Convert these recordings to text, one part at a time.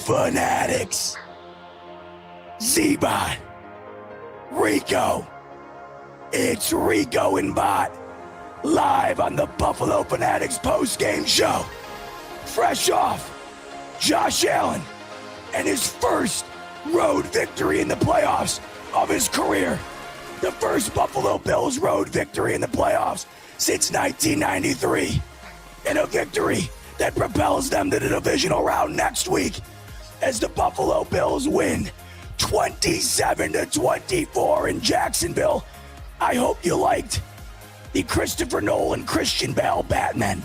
Fanatics, Z-Bot Rico. It's Rico and Bot live on the Buffalo Fanatics Postgame Show. Fresh off Josh Allen and his first road victory in the playoffs of his career. The first Buffalo Bills road victory in the playoffs since 1993. And a victory that propels them to the divisional round next week as the Buffalo Bills win 27-24 in Jacksonville. I hope you liked the Christopher Nolan, Christian Bale Batman,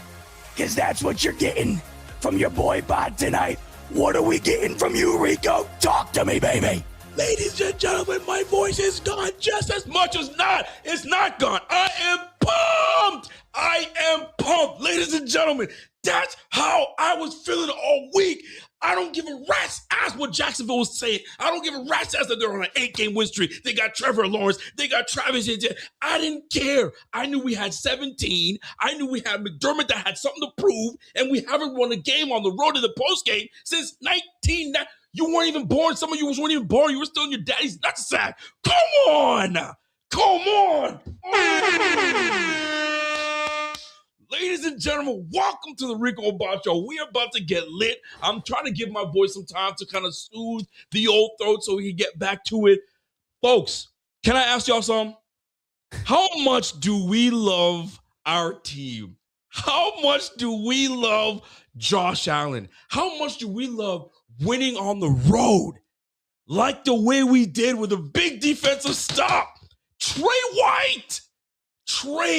because that's what you're getting from your boy Bot tonight. What are we getting from you, Rico? Talk to me, baby. Ladies and gentlemen, my voice is gone just as much as not. It's not gone. I am pumped. I am pumped. Ladies and gentlemen, that's how I was feeling all week. I don't give a rat's ass what Jacksonville was saying. I don't give a rat's ass that they're on an 8-game win streak. They got Trevor Lawrence. They got Travis. I didn't care. I knew we had 17. I knew we had McDermott that had something to prove, and we haven't won a game on the road to the postgame since 1990. You weren't even born. Some of you weren't even born. You were still in your daddy's nutsack. Come on. Come on. Ladies and gentlemen, welcome to the Rico and Bot Show. We are about to get lit. I'm trying to give my boy some time to kind of soothe the old throat so he can get back to it. Folks, can I ask y'all something? How much do we love our team? How much do we love Josh Allen? How much do we love winning on the road? Like the way we did with a big defensive stop. Trey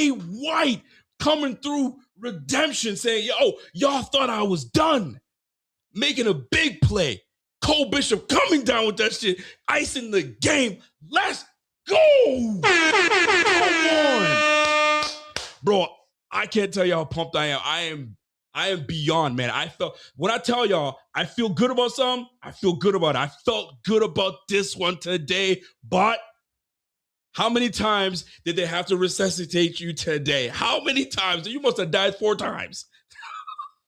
White coming through redemption saying, yo, y'all thought I was done. Making a big play. Cole Bishop coming down with that shit. Icing the game. Let's go. Come on. Bro, I can't tell you how pumped I am. I am beyond, man. When I tell y'all, I feel good about something, I feel good about it. I felt good about this one today, but how many times did they have to resuscitate you today? How many times? You must have died 4 times.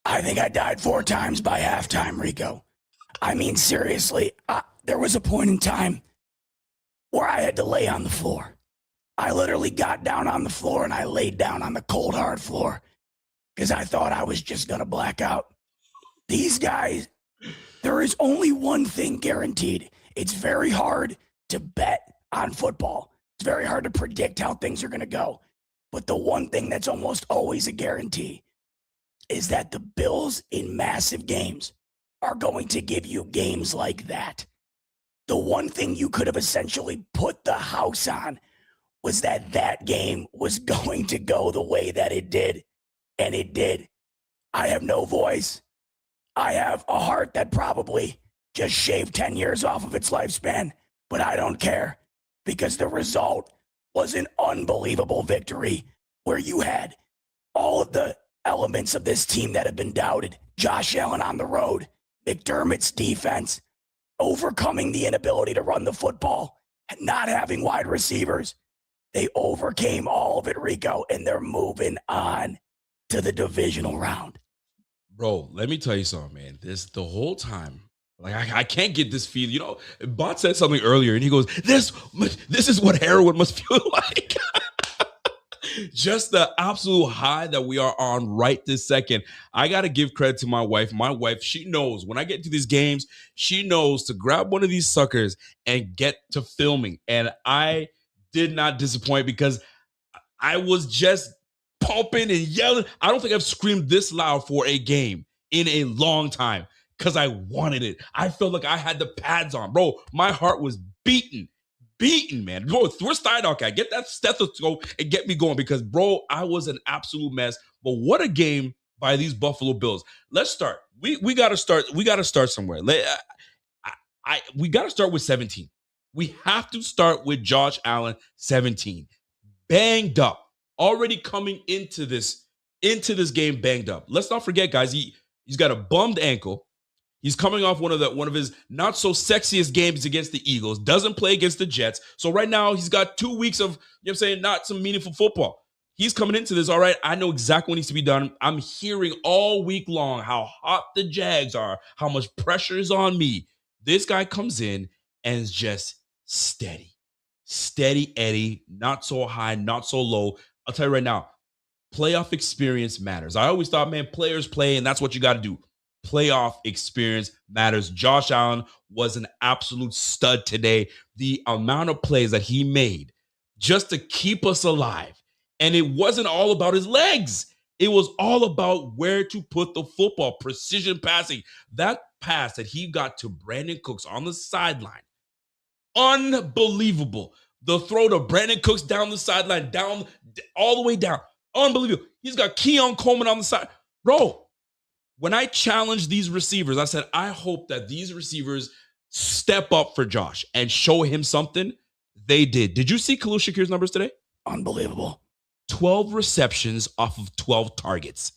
I think I died 4 times by halftime, Rico. I mean, seriously, there was a point in time where I had to lay on the floor. I literally got down on the floor and I laid down on the cold, hard floor because I thought I was just going to black out. These guys, there is only one thing guaranteed. It's very hard to bet on football. It's very hard to predict how things are going to go. But the one thing that's almost always a guarantee is that the Bills in massive games are going to give you games like that. The one thing you could have essentially put the house on was that that game was going to go the way that it did. And it did. I have no voice. I have a heart that probably just shaved 10 years off of its lifespan, but I don't care. Because the result was an unbelievable victory where you had all of the elements of this team that have been doubted. Josh Allen on the road, McDermott's defense, overcoming the inability to run the football, and not having wide receivers. They overcame all of it, Rico, and they're moving on to the divisional round. Bro, let me tell you something, man. The whole time, like I can't get this feeling. You know, Bot said something earlier, and he goes, "This is what heroin must feel like." Just the absolute high that we are on right this second. I gotta give credit to my wife. My wife, she knows when I get to these games, she knows to grab one of these suckers and get to filming. And I did not disappoint because I was just pumping and yelling. I don't think I've screamed this loud for a game in a long time. Because I wanted it. I felt like I had the pads on. Bro, my heart was beating, man. Bro, where's Steindock at? Get that stethoscope and get me going because, bro, I was an absolute mess. But what a game by these Buffalo Bills. Let's start. We got to start. We got to start somewhere. We got to start with 17. We have to start with Josh Allen, 17. Banged up. Already coming into this game banged up. Let's not forget, guys, he's got a bummed ankle. He's coming off one of his not so sexiest games against the Eagles. Doesn't play against the Jets. So right now he's got 2 weeks of, not some meaningful football. He's coming into this, all right, I know exactly what needs to be done. I'm hearing all week long how hot the Jags are, how much pressure is on me. This guy comes in and is just steady. Steady Eddie, not so high, not so low. I'll tell you right now, playoff experience matters. I always thought, man, players play, and that's what you got to do. Playoff experience matters. Josh Allen was an absolute stud today. The amount of plays that he made just to keep us alive. And it wasn't all about his legs. It was all about where to put the football, precision passing. That pass that he got to Brandon Cooks on the sideline, unbelievable. The throw to Brandon Cooks down the sideline, down all the way down. Unbelievable. He's got Keon Coleman on the side. Bro, when I challenged these receivers, I said, I hope that these receivers step up for Josh and show him something. They did. Did you see Khalil Shakir's numbers today? Unbelievable. 12 receptions off of 12 targets.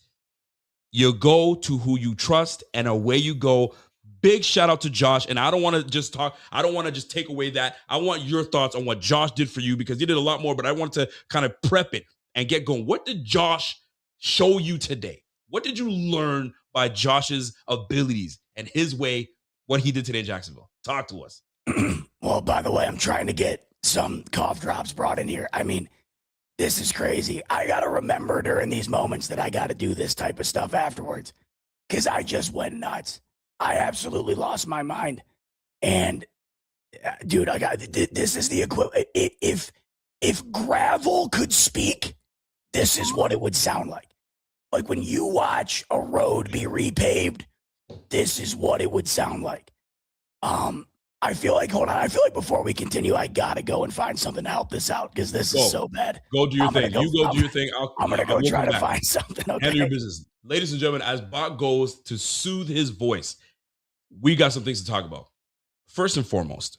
You go to who you trust, and away you go. Big shout out to Josh. And I don't want to just talk. I don't want to just take away that. I want your thoughts on what Josh did for you, because he did a lot more, but I want to kind of prep it and get going. What did Josh show you today? What did you learn by Josh's abilities and his way, what he did today in Jacksonville? Talk to us. Well, by the way, I'm trying to get some cough drops brought in here. I mean, this is crazy. I got to remember during these moments that I got to do this type of stuff afterwards, because I just went nuts. I absolutely lost my mind. And dude, this is the equivalent. If gravel could speak, this is what it would sound like. Like when you watch a road be repaved, this is what it would sound like. I feel like before we continue, I gotta go and find something to help this out, because this is so bad. Go do your thing. You go do your thing. I'm gonna go try to find something. Okay. Handle your business. Ladies and gentlemen, as Bot goes to soothe his voice, we got some things to talk about. First and foremost,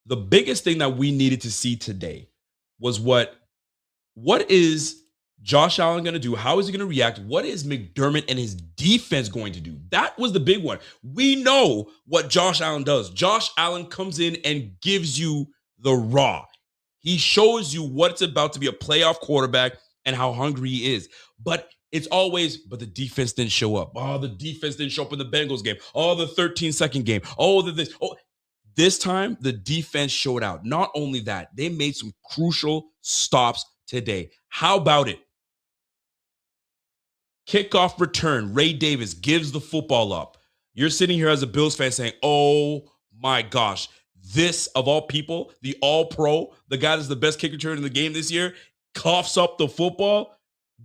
the biggest thing that we needed to see today was what is Josh Allen going to do? How is he going to react? What is McDermott and his defense going to do? That was the big one. We know what Josh Allen does. Josh Allen comes in and gives you the raw. He shows you what it's about to be a playoff quarterback and how hungry he is. But it's always, but the defense didn't show up. Oh, the defense didn't show up in the Bengals game. Oh, the 13-second game. Oh, this. Oh, this time the defense showed out. Not only that, they made some crucial stops today. How about it? Kickoff return, Ray Davis gives the football up. You're sitting here as a Bills fan saying, oh my gosh, this of all people, the all-pro, the guy that's the best kick return in the game this year, coughs up the football.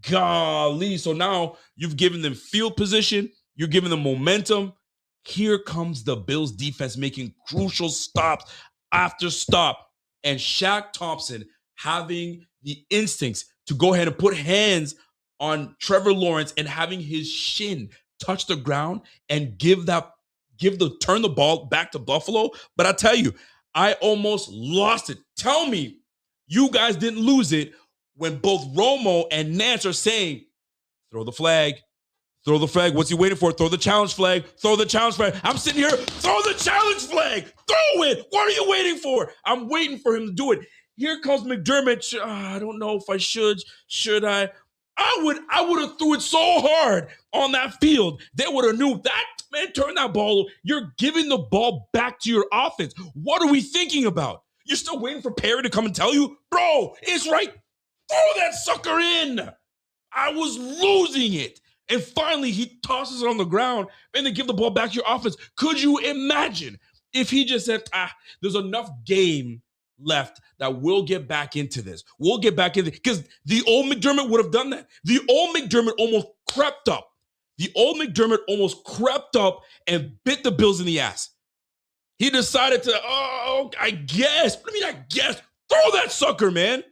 Golly. So now you've given them field position. You're giving them momentum. Here comes the Bills defense making crucial stops after stop. And Shaq Thompson having the instincts to go ahead and put hands on Trevor Lawrence and having his shin touch the ground and turn the ball back to Buffalo. But I tell you, I almost lost it. Tell me you guys didn't lose it when both Romo and Nance are saying, throw the flag. Throw the flag. What's he waiting for? Throw the challenge flag. Throw the challenge flag. I'm sitting here. Throw the challenge flag. Throw it. What are you waiting for? I'm waiting for him to do it. Here comes McDermott. I don't know if I should. Should I? I would have threw it so hard on that field. They would have knew that, man, turn that ball. You're giving the ball back to your offense. What are we thinking about? You're still waiting for Perry to come and tell you? Bro, it's right. Throw that sucker in. I was losing it. And finally, he tosses it on the ground and then give the ball back to your offense. Could you imagine if he just said, there's enough game left that we'll get back into this. We'll get back into it. Because the old McDermott would have done that. The old McDermott almost crept up. And bit the Bills in the ass. He decided to, I guess. What do you mean, I guess? Throw that sucker, man.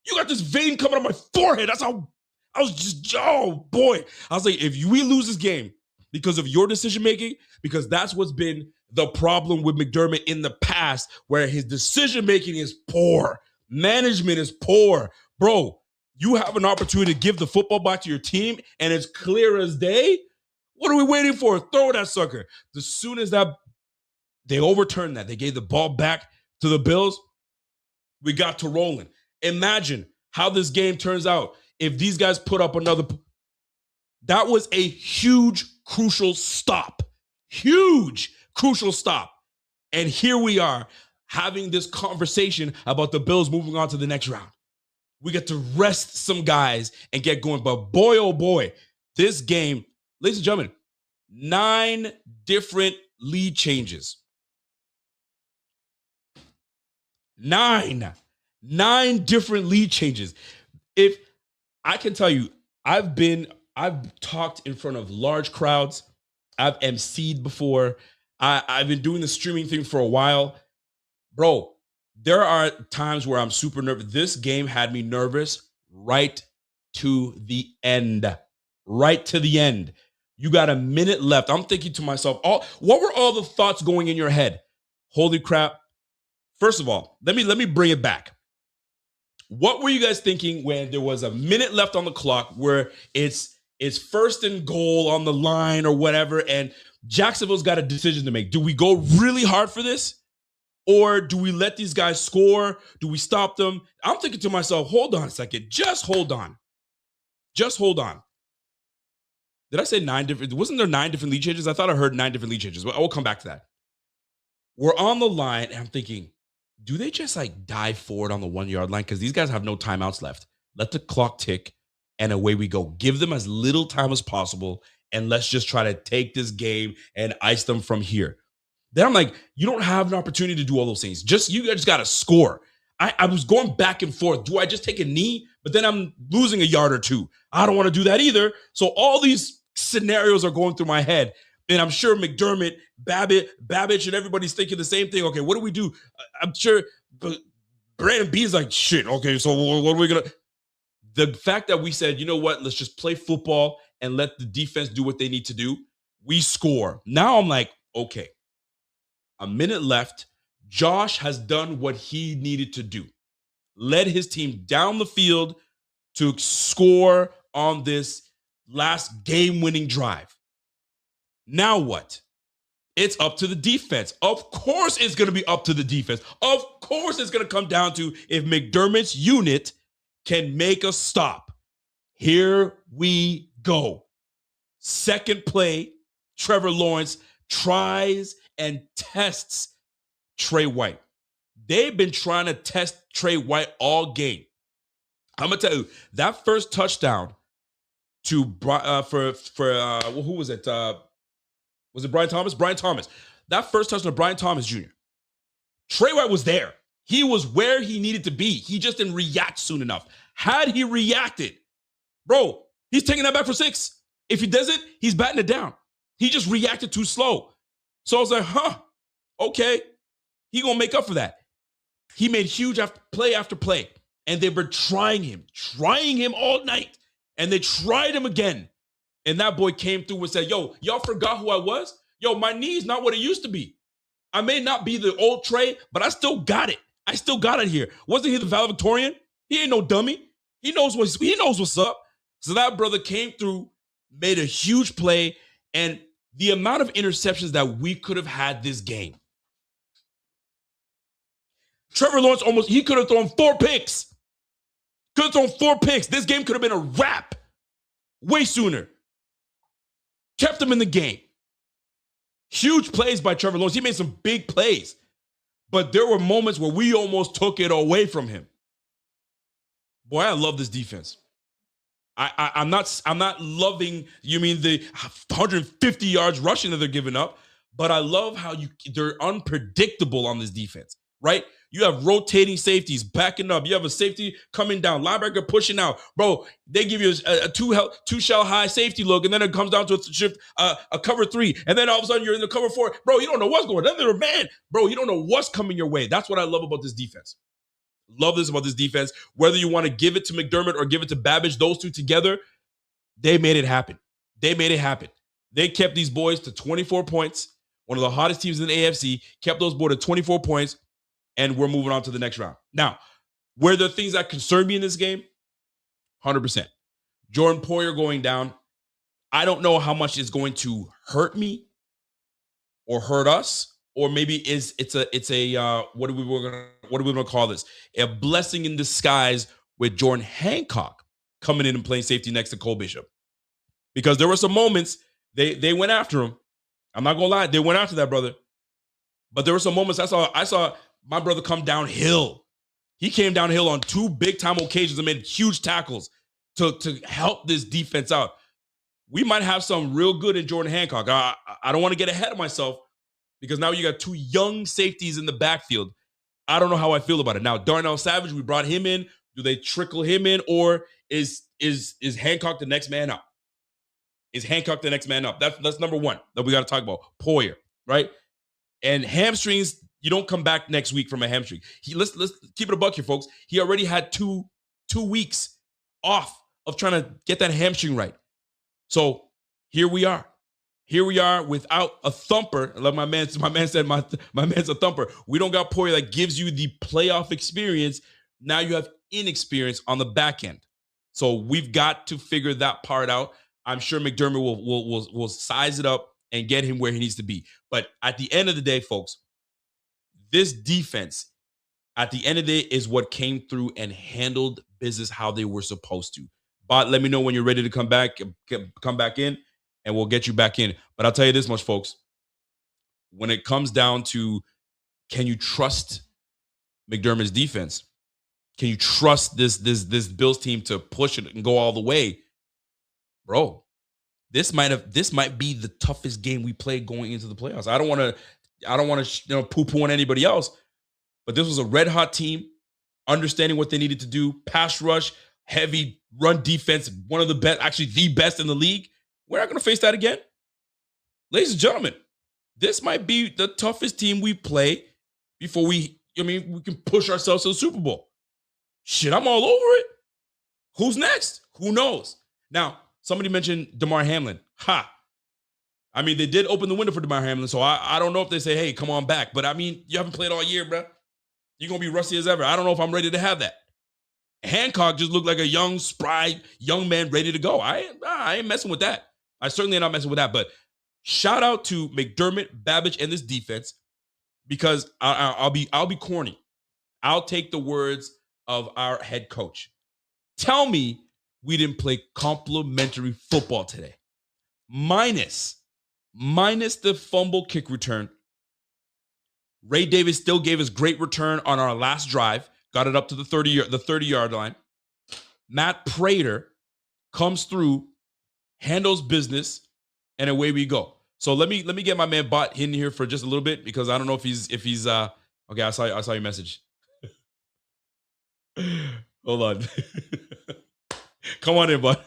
You got this vein coming on my forehead. That's how I was just, oh boy. I was like, if we lose this game because of your decision-making, because that's what's been the problem with McDermott in the past, where his decision-making is poor. Management is poor. Bro, you have an opportunity to give the football back to your team, and it's clear as day. What are we waiting for? Throw that sucker. As soon as that they overturned that, they gave the ball back to the Bills, we got to rolling. Imagine how this game turns out. if these guys put up another. That was a huge, crucial stop. Huge, crucial stop. And here we are having this conversation about the Bills moving on to the next round. We get to rest some guys and get going. But boy, oh boy, this game, ladies and gentlemen, 9 different lead changes. 9 different lead changes. If I can tell you, I've talked in front of large crowds. I've emceed before. I've been doing the streaming thing for a while. Bro, there are times where I'm super nervous. This game had me nervous right to the end. Right to the end. You got a minute left. I'm thinking to myself, what were all the thoughts going in your head? Holy crap. First of all, let me bring it back. What were you guys thinking when there was a minute left on the clock where it's first and goal on the line or whatever, and Jacksonville's got a decision to make? Do we go really hard for this? Or do we let these guys score? Do we stop them? I'm thinking to myself, hold on a second. Just hold on. Just hold on. Did I say 9 different? Wasn't there 9 different lead changes? I thought I heard 9 different lead changes. But I will come back to that. We're on the line, and I'm thinking, do they just like dive forward on the 1-yard line? Because these guys have no timeouts left. Let the clock tick, and away we go. Give them as little time as possible, and let's just try to take this game and ice them from here. Then I'm like, you don't have an opportunity to do all those things. You just got to score. I was going back and forth. Do I just take a knee? But then I'm losing a yard or two. I don't want to do that either. So all these scenarios are going through my head. And I'm sure McDermott, Babbage, and everybody's thinking the same thing. Okay, what do we do? I'm sure Brandon B is like, shit, okay, so what are we going to... The fact that we said, you know what, let's just play football and let the defense do what they need to do. We score. Now I'm like, okay, a minute left. Josh has done what he needed to do. Led his team down the field to score on this last game-winning drive. Now what? It's up to the defense. Of course it's going to be up to the defense. Of course it's going to come down to if McDermott's unit can make a stop. Here we go. Second play, Trevor Lawrence tries and tests Trey White. They've been trying to test Trey White all game. I'm going to tell you, that first touchdown to who was it? Was it Brian Thomas? Brian Thomas. That first touchdown to Brian Thomas Jr. Trey White was there. He was where he needed to be. He just didn't react soon enough. Had he reacted, bro, he's taking that back for 6. If he does it, he's batting it down. He just reacted too slow. So I was like, okay, he gonna make up for that. He made huge play after play, and they were trying him all night, and they tried him again. And that boy came through and said, yo, y'all forgot who I was? Yo, my knee's not what it used to be. I may not be the old Trey, but I still got it. I still got it here. Wasn't he the valedictorian? He ain't no dummy. He knows what's up. So that brother came through, made a huge play, and the amount of interceptions that we could have had this game. Trevor Lawrence he could have thrown 4 picks. Could have thrown 4 picks. This game could have been a wrap way sooner. Kept him in the game. Huge plays by Trevor Lawrence. He made some big plays. But there were moments where we almost took it away from him. Boy, I love this defense. I'm not loving, you mean the 150 yards rushing that they're giving up, but I love how they're unpredictable on this defense, right? You have rotating safeties backing up. You have a safety coming down, linebacker pushing out. Bro, they give you a two shell high safety look, and then it comes down to a cover 3, and then all of a sudden you're in the cover 4. Bro, you don't know what's going on. They're man. Bro, you don't know what's coming your way. That's what I love about this defense. Love this about this defense. Whether you want to give it to McDermott or give it to Babbage, those two together, they made it happen. They kept these boys to 24 points. One of the hottest teams in the AFC, kept those boys to 24 points, and we're moving on to the next round. Now, were there things that concern me in this game? 100%. Jordan Poyer going down. I don't know how much is going to hurt me or hurt us. Or maybe it's a what are we going to call this? A blessing in disguise with Jordan Hancock coming in and playing safety next to Cole Bishop. Because there were some moments they went after him. I'm not gonna lie, they went after that brother. But there were some moments I saw my brother come downhill. He came downhill on 2 big-time occasions and made huge tackles to help this defense out. We might have some real good in Jordan Hancock. I don't want to get ahead of myself because now you got 2 young safeties in the backfield. I don't know how I feel about it. Now, Darnell Savage, we brought him in. Do they trickle him in, or is Hancock the next man up? Is Hancock the next man up? That's number one that we got to talk about. Poyer, right? And hamstrings, you don't come back next week from a hamstring. Let's keep it a buck here, folks. He already had two weeks off of trying to get that hamstring right. So here we are. Here we are without a thumper. Like my man said, my man's a thumper. We don't got Poyer that gives you the playoff experience. Now you have inexperience on the back end. So we've got to figure that part out. I'm sure McDermott will size it up and get him where he needs to be. But at the end of the day, folks, this defense, at the end of the day, is what came through and handled business how they were supposed to. Bot, let me know when you're ready to come back in, and we'll get you back in. But I'll tell you this much, folks. When it comes down to, can you trust McDermott's defense? Can you trust this Bills team to push it and go all the way? Bro, this might be the toughest game we played going into the playoffs. I don't want to poo-poo on anybody else, but this was a red hot team, understanding what they needed to do, pass rush, heavy run defense, one of the best, actually the best in the league. We're not going to face that again. Ladies and gentlemen, this might be the toughest team we play before we can push ourselves to the Super Bowl. Shit, I'm all over it. Who's next? Who knows? Now, somebody mentioned Damar Hamlin. I mean, they did open the window for Damar Hamlin, so I don't know if they say, hey, come on back. But, I mean, you haven't played all year, bro. You're going to be rusty as ever. I don't know if I'm ready to have that. Hancock just looked like a young, spry, young man ready to go. I ain't messing with that. I certainly am not messing with that. But shout out to McDermott, Babbage, and this defense, because I'll be corny. I'll take the words of our head coach. Tell me we didn't play complimentary football today. Minus the fumble kick return. Ray Davis still gave us great return on our last drive. Got it up to the 30-yard line. Matt Prater comes through, handles business, and away we go. So let me get my man Bot in here for just a little bit, because I don't know if he's okay. I saw your message. Hold on. Come on in, Bot.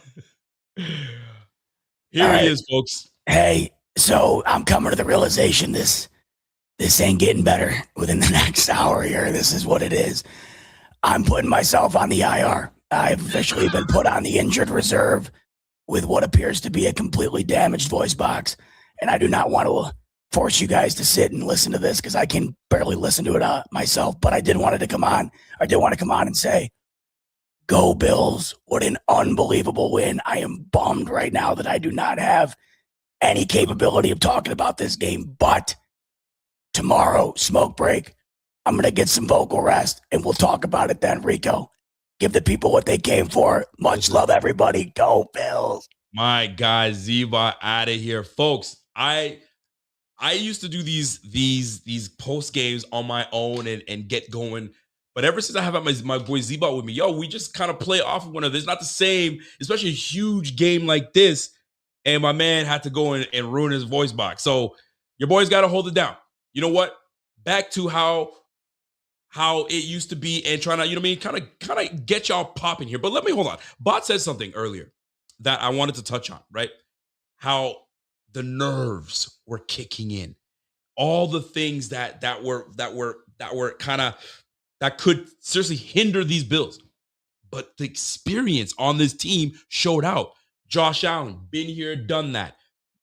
Here he is, folks. Hey, so I'm coming to the realization this ain't getting better within the next hour here. This is what it is. I'm putting myself on the IR. I've officially been put on the injured reserve with what appears to be a completely damaged voice box. And I do not want to force you guys to sit and listen to this, because I can barely listen to it myself. But I did want to come on and say, go Bills. What an unbelievable win. I am bummed right now that I do not have any capability of talking about this game. But tomorrow, smoke break, I'm going to get some vocal rest, and we'll talk about it then, Rico. Give the people what they came for. Much love, everybody. Go Bills. My guy, Z-Bot, out of here. Folks, I used to do these post games on my own and get going. But ever since I have my boy Z-Bot with me, we just kind of play off of one another. It's not the same, especially a huge game like this. And my man had to go and ruin his voice box. So your boy's got to hold it down. You know what? Back to how it used to be, and trying to, kind of get y'all popping here. But let me hold on. Bot said something earlier that I wanted to touch on, right? How the nerves were kicking in. All the things that could seriously hinder these Bills. But the experience on this team showed out. Josh Allen, been here, done that.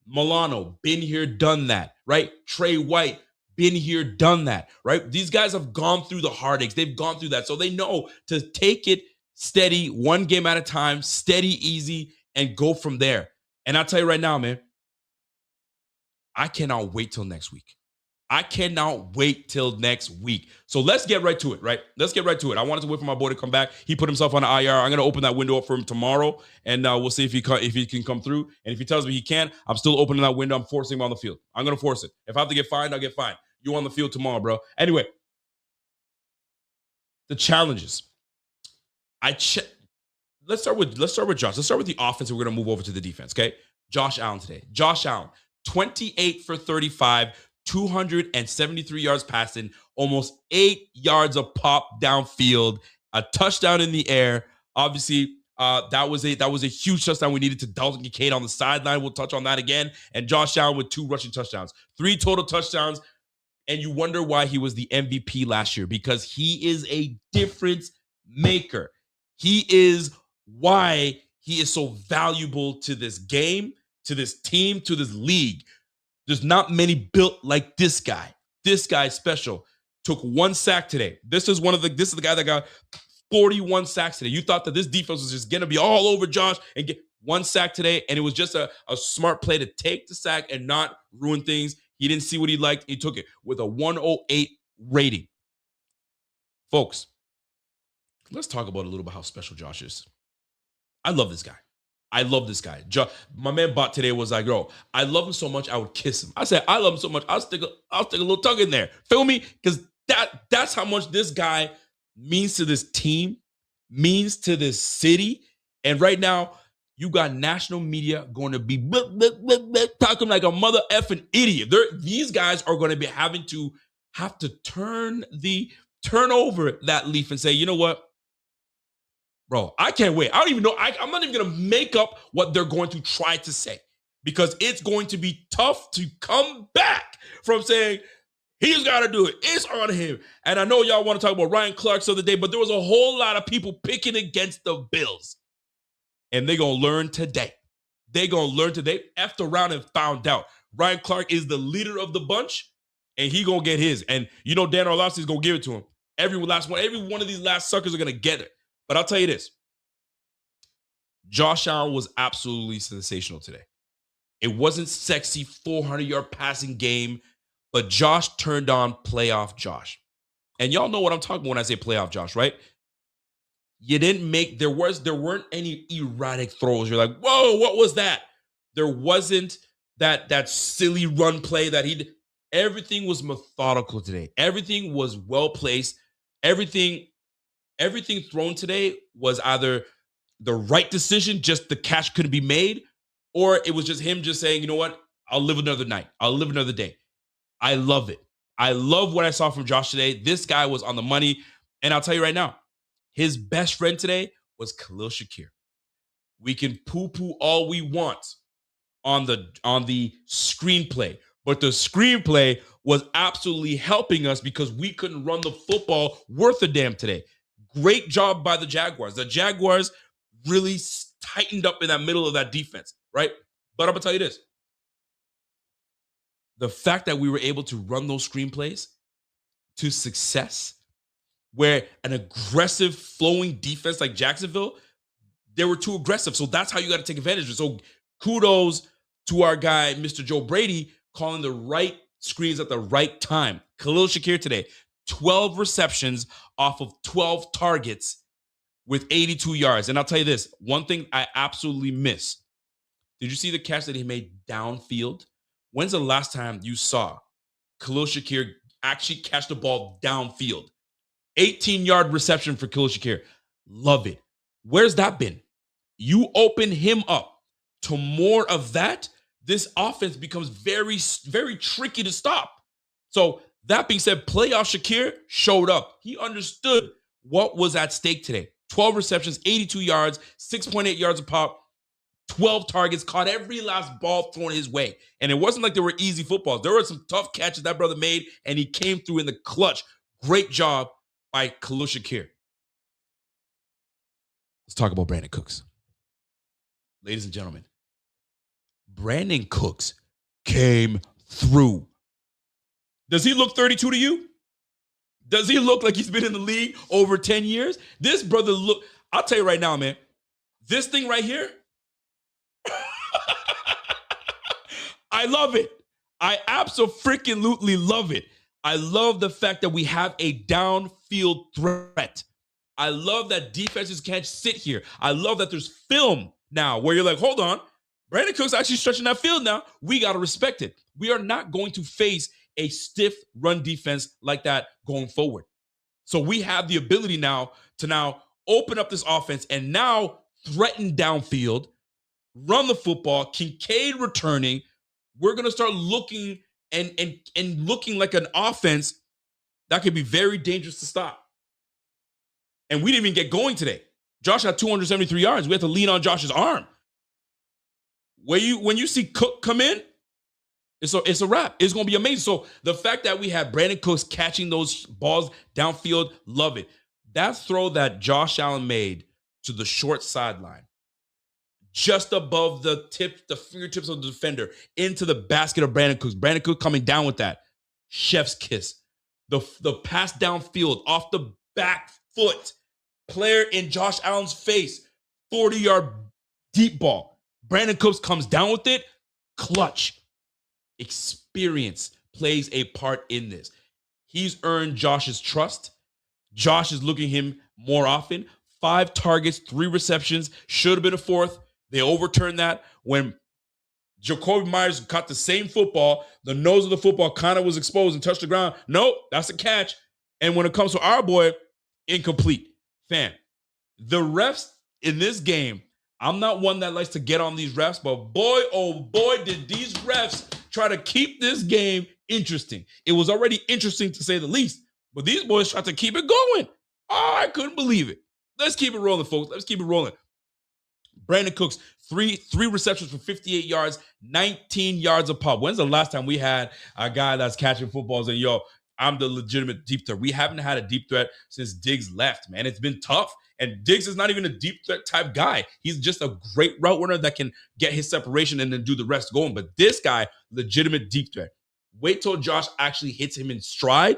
Milano, been here, done that, right? Trey White, been here, done that, right? These guys have gone through the heartaches. They've gone through that. So they know to take it steady, one game at a time, steady, easy, and go from there. And I'll tell you right now, man, I cannot wait till next week. I cannot wait till next week. So let's get right to it, right? Let's get right to it. I wanted to wait for my boy to come back. He put himself on the IR. I'm going to open that window up for him tomorrow, and we'll see if he can come through. And if he tells me he can, I'm still opening that window. I'm forcing him on the field. I'm going to force it. If I have to get fined, I'll get fined. You on the field tomorrow, bro. Anyway, the challenges. Let's start with Josh. Let's start with the offense, and we're going to move over to the defense, okay? Josh Allen today. Josh Allen, 28 for 35, 273 yards passing, almost 8 yards of pop downfield, a touchdown in the air. Obviously, that was a huge touchdown we needed to Dalton Kincaid on the sideline. We'll touch on that again. And Josh Allen with 2 rushing touchdowns, 3 total touchdowns. And you wonder why he was the MVP last year, because he is a difference maker. He is why he is so valuable to this game, to this team, to this league. There's not many built like this guy. This guy is special. Took 1 sack today. This is the guy that got 41 sacks today. You thought that this defense was just gonna be all over Josh and get 1 sack today, and it was just a smart play to take the sack and not ruin things. He didn't see what he liked. He took it with a 108 rating. Folks, let's talk about a little bit how special Josh is. I love this guy. My man Bot today was like, bro, I love him so much, I would kiss him. I said, I love him so much, I'll stick a little tongue in there. Feel me? Because that's how much this guy means to this team, means to this city. And right now, you got national media going to be talking like a mother effing idiot. These guys are going to be have to turn over that leaf and say, you know what? Bro, I can't wait. I don't even know. I'm not even going to make up what they're going to try to say, because it's going to be tough to come back from saying he's got to do it. It's on him. And I know y'all want to talk about Ryan Clark the other day, but there was a whole lot of people picking against the Bills. And they're going to learn today. Effed around and found out. Ryan Clark is the leader of the bunch, and he going to get his. And you know Dan Orlovsky is going to give it to him. Every one of these last suckers are going to get it. But I'll tell you this. Josh Allen was absolutely sensational today. It wasn't sexy 400-yard passing game, but Josh turned on playoff Josh. And y'all know what I'm talking about when I say playoff Josh, right? You didn't make, there weren't any erratic throws. You're like, whoa, what was that? There wasn't that silly run play that he did. Everything was methodical today. Everything was well placed. Everything thrown today was either the right decision, just the catch couldn't be made, or it was just him just saying, you know what? I'll live another night. I'll live another day. I love it. I love what I saw from Josh today. This guy was on the money. And I'll tell you right now, his best friend today was Khalil Shakir. We can poo-poo all we want on the screenplay, but the screenplay was absolutely helping us because we couldn't run the football worth a damn today. Great job by the Jaguars. The Jaguars really tightened up in that middle of that defense, right? But I'm going to tell you this. The fact that we were able to run those screenplays to success, where an aggressive flowing defense like Jacksonville, they were too aggressive. So that's how you got to take advantage of it. So kudos to our guy, Mr. Joe Brady, calling the right screens at the right time. Khalil Shakir today, 12 receptions off of 12 targets with 82 yards. And I'll tell you this, one thing I absolutely miss. Did you see the catch that he made downfield? When's the last time you saw Khalil Shakir actually catch the ball downfield? 18-yard reception for Khalil Shakir. Love it. Where's that been? You open him up to more of that, this offense becomes very, very tricky to stop. So that being said, playoff Shakir showed up. He understood what was at stake today. 12 receptions, 82 yards, 6.8 yards a pop, 12 targets, caught every last ball thrown his way. And it wasn't like there were easy footballs. There were some tough catches that brother made, and he came through in the clutch. Great job by Khalil Shakir. Let's talk about Brandon Cooks. Ladies and gentlemen, Brandon Cooks came through. Does he look 32 to you? Does he look like he's been in the league over 10 years? This brother look, I'll tell you right now, man, this thing right here, I love it. I absolutely love it. I love the fact that we have a downfield threat. I love that defenses can't sit here. I love that there's film now where you're like, hold on, Brandon Cook's actually stretching that field now. We got to respect it. We are not going to face a stiff run defense like that going forward. So we have the ability now to open up this offense and now threaten downfield, run the football, Kincaid returning. We're going to start looking and looking like an offense that could be very dangerous to stop. And we didn't even get going today. Josh had 273 yards. We had to lean on Josh's arm. When you see Cook come in, it's a wrap. It's going to be amazing. So the fact that we have Brandon Cooks catching those balls downfield, love it. That throw that Josh Allen made to the short sideline, just above the fingertips of the defender, into the basket of Brandon Cooks. Brandon Cooks coming down with that. Chef's kiss. The pass downfield off the back foot. Player in Josh Allen's face. 40-yard deep ball. Brandon Cooks comes down with it. Clutch. Experience plays a part in this. He's earned Josh's trust. Josh is looking at him more often. 5 targets, 3 receptions. Should have been a 4th. They overturned that when Jacoby Myers caught the same football. The nose of the football kind of was exposed and touched the ground. Nope, that's a catch. And when it comes to our boy, incomplete. Fam, the refs in this game, I'm not one that likes to get on these refs, but boy, oh boy, did these refs try to keep this game interesting. It was already interesting to say the least, but these boys tried to keep it going. Oh, I couldn't believe it. Let's keep it rolling, folks. Let's keep it rolling. Brandon Cooks, three receptions for 58 yards, 19 yards a pop. When's the last time we had a guy that's catching footballs and, yo, I'm the legitimate deep threat? We haven't had a deep threat since Diggs left, man. It's been tough. And Diggs is not even a deep threat type guy. He's just a great route runner that can get his separation and then do the rest going. But this guy, legitimate deep threat. Wait till Josh actually hits him in stride.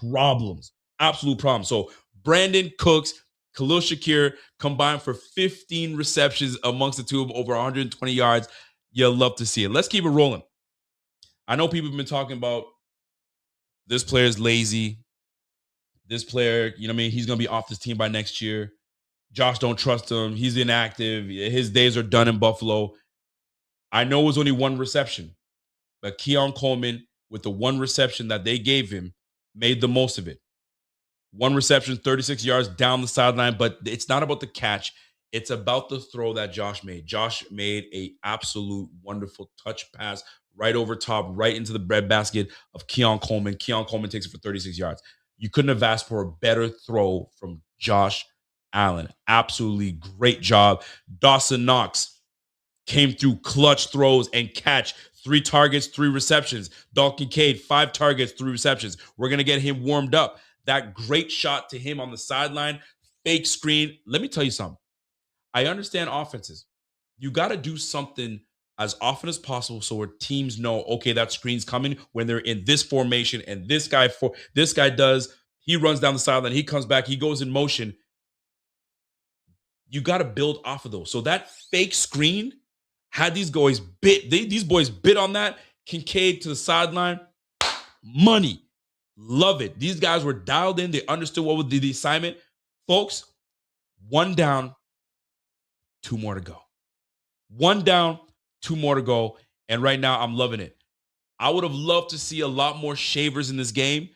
Problems. Absolute problems. So Brandon Cooks, Khalil Shakir combined for 15 receptions amongst the two of them, over 120 yards. You'll love to see it. Let's keep it rolling. I know people have been talking about this player's lazy. This player, you know what I mean? He's going to be off this team by next year. Josh don't trust him. He's inactive. His days are done in Buffalo. I know it was only 1 reception, but Keon Coleman, with the 1 reception that they gave him, made the most of it. 1 reception, 36 yards down the sideline, but it's not about the catch. It's about the throw that Josh made. Josh made an absolute wonderful touch pass right over top, right into the breadbasket of Keon Coleman. Keon Coleman takes it for 36 yards. You couldn't have asked for a better throw from Josh Allen. Absolutely great job. Dawson Knox came through, clutch throws and catch. 3 targets, 3 receptions. Dalton Kincaid, 5 targets, 3 receptions. We're going to get him warmed up. That great shot to him on the sideline, fake screen. Let me tell you something. I understand offenses. You got to do something as often as possible so where teams know, okay, that screen's coming when they're in this formation, and this guy does, he runs down the sideline, he comes back, he goes in motion. You got to build off of those. So that fake screen had these boys bit on that. Kincaid to the sideline. Money. Love it. These guys were dialed in. They understood what was the assignment. Folks, 1 down, 2 more to go. 1 down, 2 more to go. And right now, I'm loving it. I would have loved to see a lot more shavers in this game.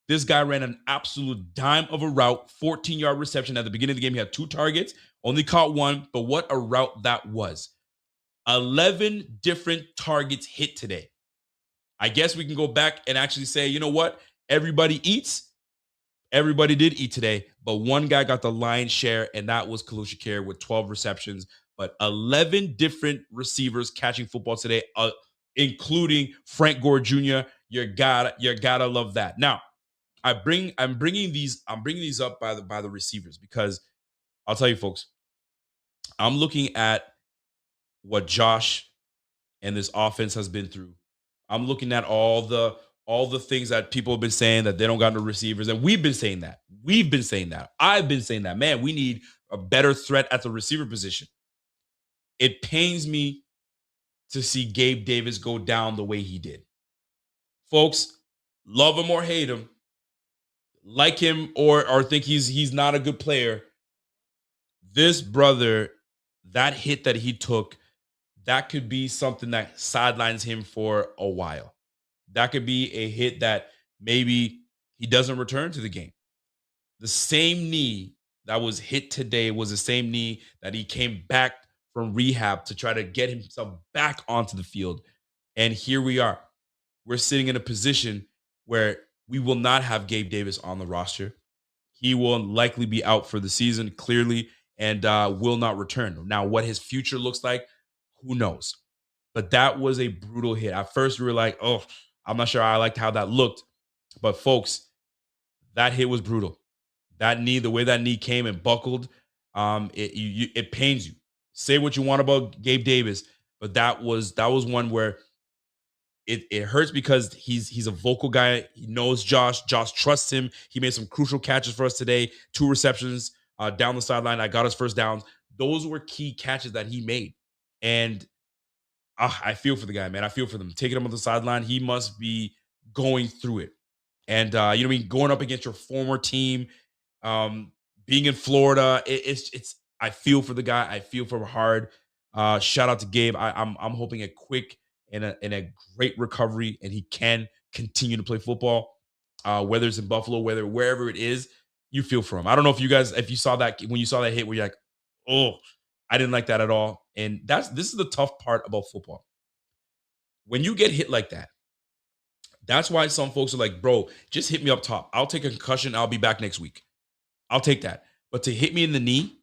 This guy ran an absolute dime of a route, 14-yard reception. At the beginning of the game, he had 2 targets, only caught 1, but what a route that was. 11 different targets hit today. I guess we can go back and actually say, you know what? Everybody eats. Everybody did eat today, but 1 guy got the lion's share, and that was Khalil Shakir with 12 receptions. But 11 different receivers catching football today, including Frank Gore Jr. You gotta love that. Now, I'm bringing these up by the receivers because I'll tell you, folks, I'm looking at what Josh and this offense has been through. I'm looking at all the things that people have been saying that they don't got no receivers. And we've been saying that. I've been saying that. Man, we need a better threat at the receiver position. It pains me to see Gabe Davis go down the way he did. Folks, love him or hate him, like him or think he's not a good player, this brother, that hit that he took, that could be something that sidelines him for a while. That could be a hit that maybe he doesn't return to the game. The same knee that was hit today was the same knee that he came back from rehab to try to get himself back onto the field. And here we are. We're sitting in a position where we will not have Gabe Davis on the roster. He will likely be out for the season, clearly, and will not return. Now, what his future looks like, who knows? But that was a brutal hit. At first, we were like, oh, I'm not sure I liked how that looked. But folks, that hit was brutal. That knee, the way that knee came and buckled, it pains you. Say what you want about Gabe Davis, but that was one where it hurts because he's a vocal guy. He knows Josh. Josh trusts him. He made some crucial catches for us today. 2 receptions down the sideline. I got his first downs. Those were key catches that he made. And I feel for the guy, man. I feel for them. Taking him on the sideline, he must be going through it. And you know what I mean? Going up against your former team, being in Florida, it's I feel for the guy. I feel for him hard. Shout out to Gabe. I'm hoping a quick and a great recovery, and he can continue to play football. Whether it's in Buffalo, wherever it is, you feel for him. I don't know if you saw that when you saw that hit, where you're like, oh, I didn't like that at all. And this is the tough part about football. When you get hit like that, that's why some folks are like, bro, just hit me up top. I'll take a concussion. I'll be back next week. I'll take that. But to hit me in the knee,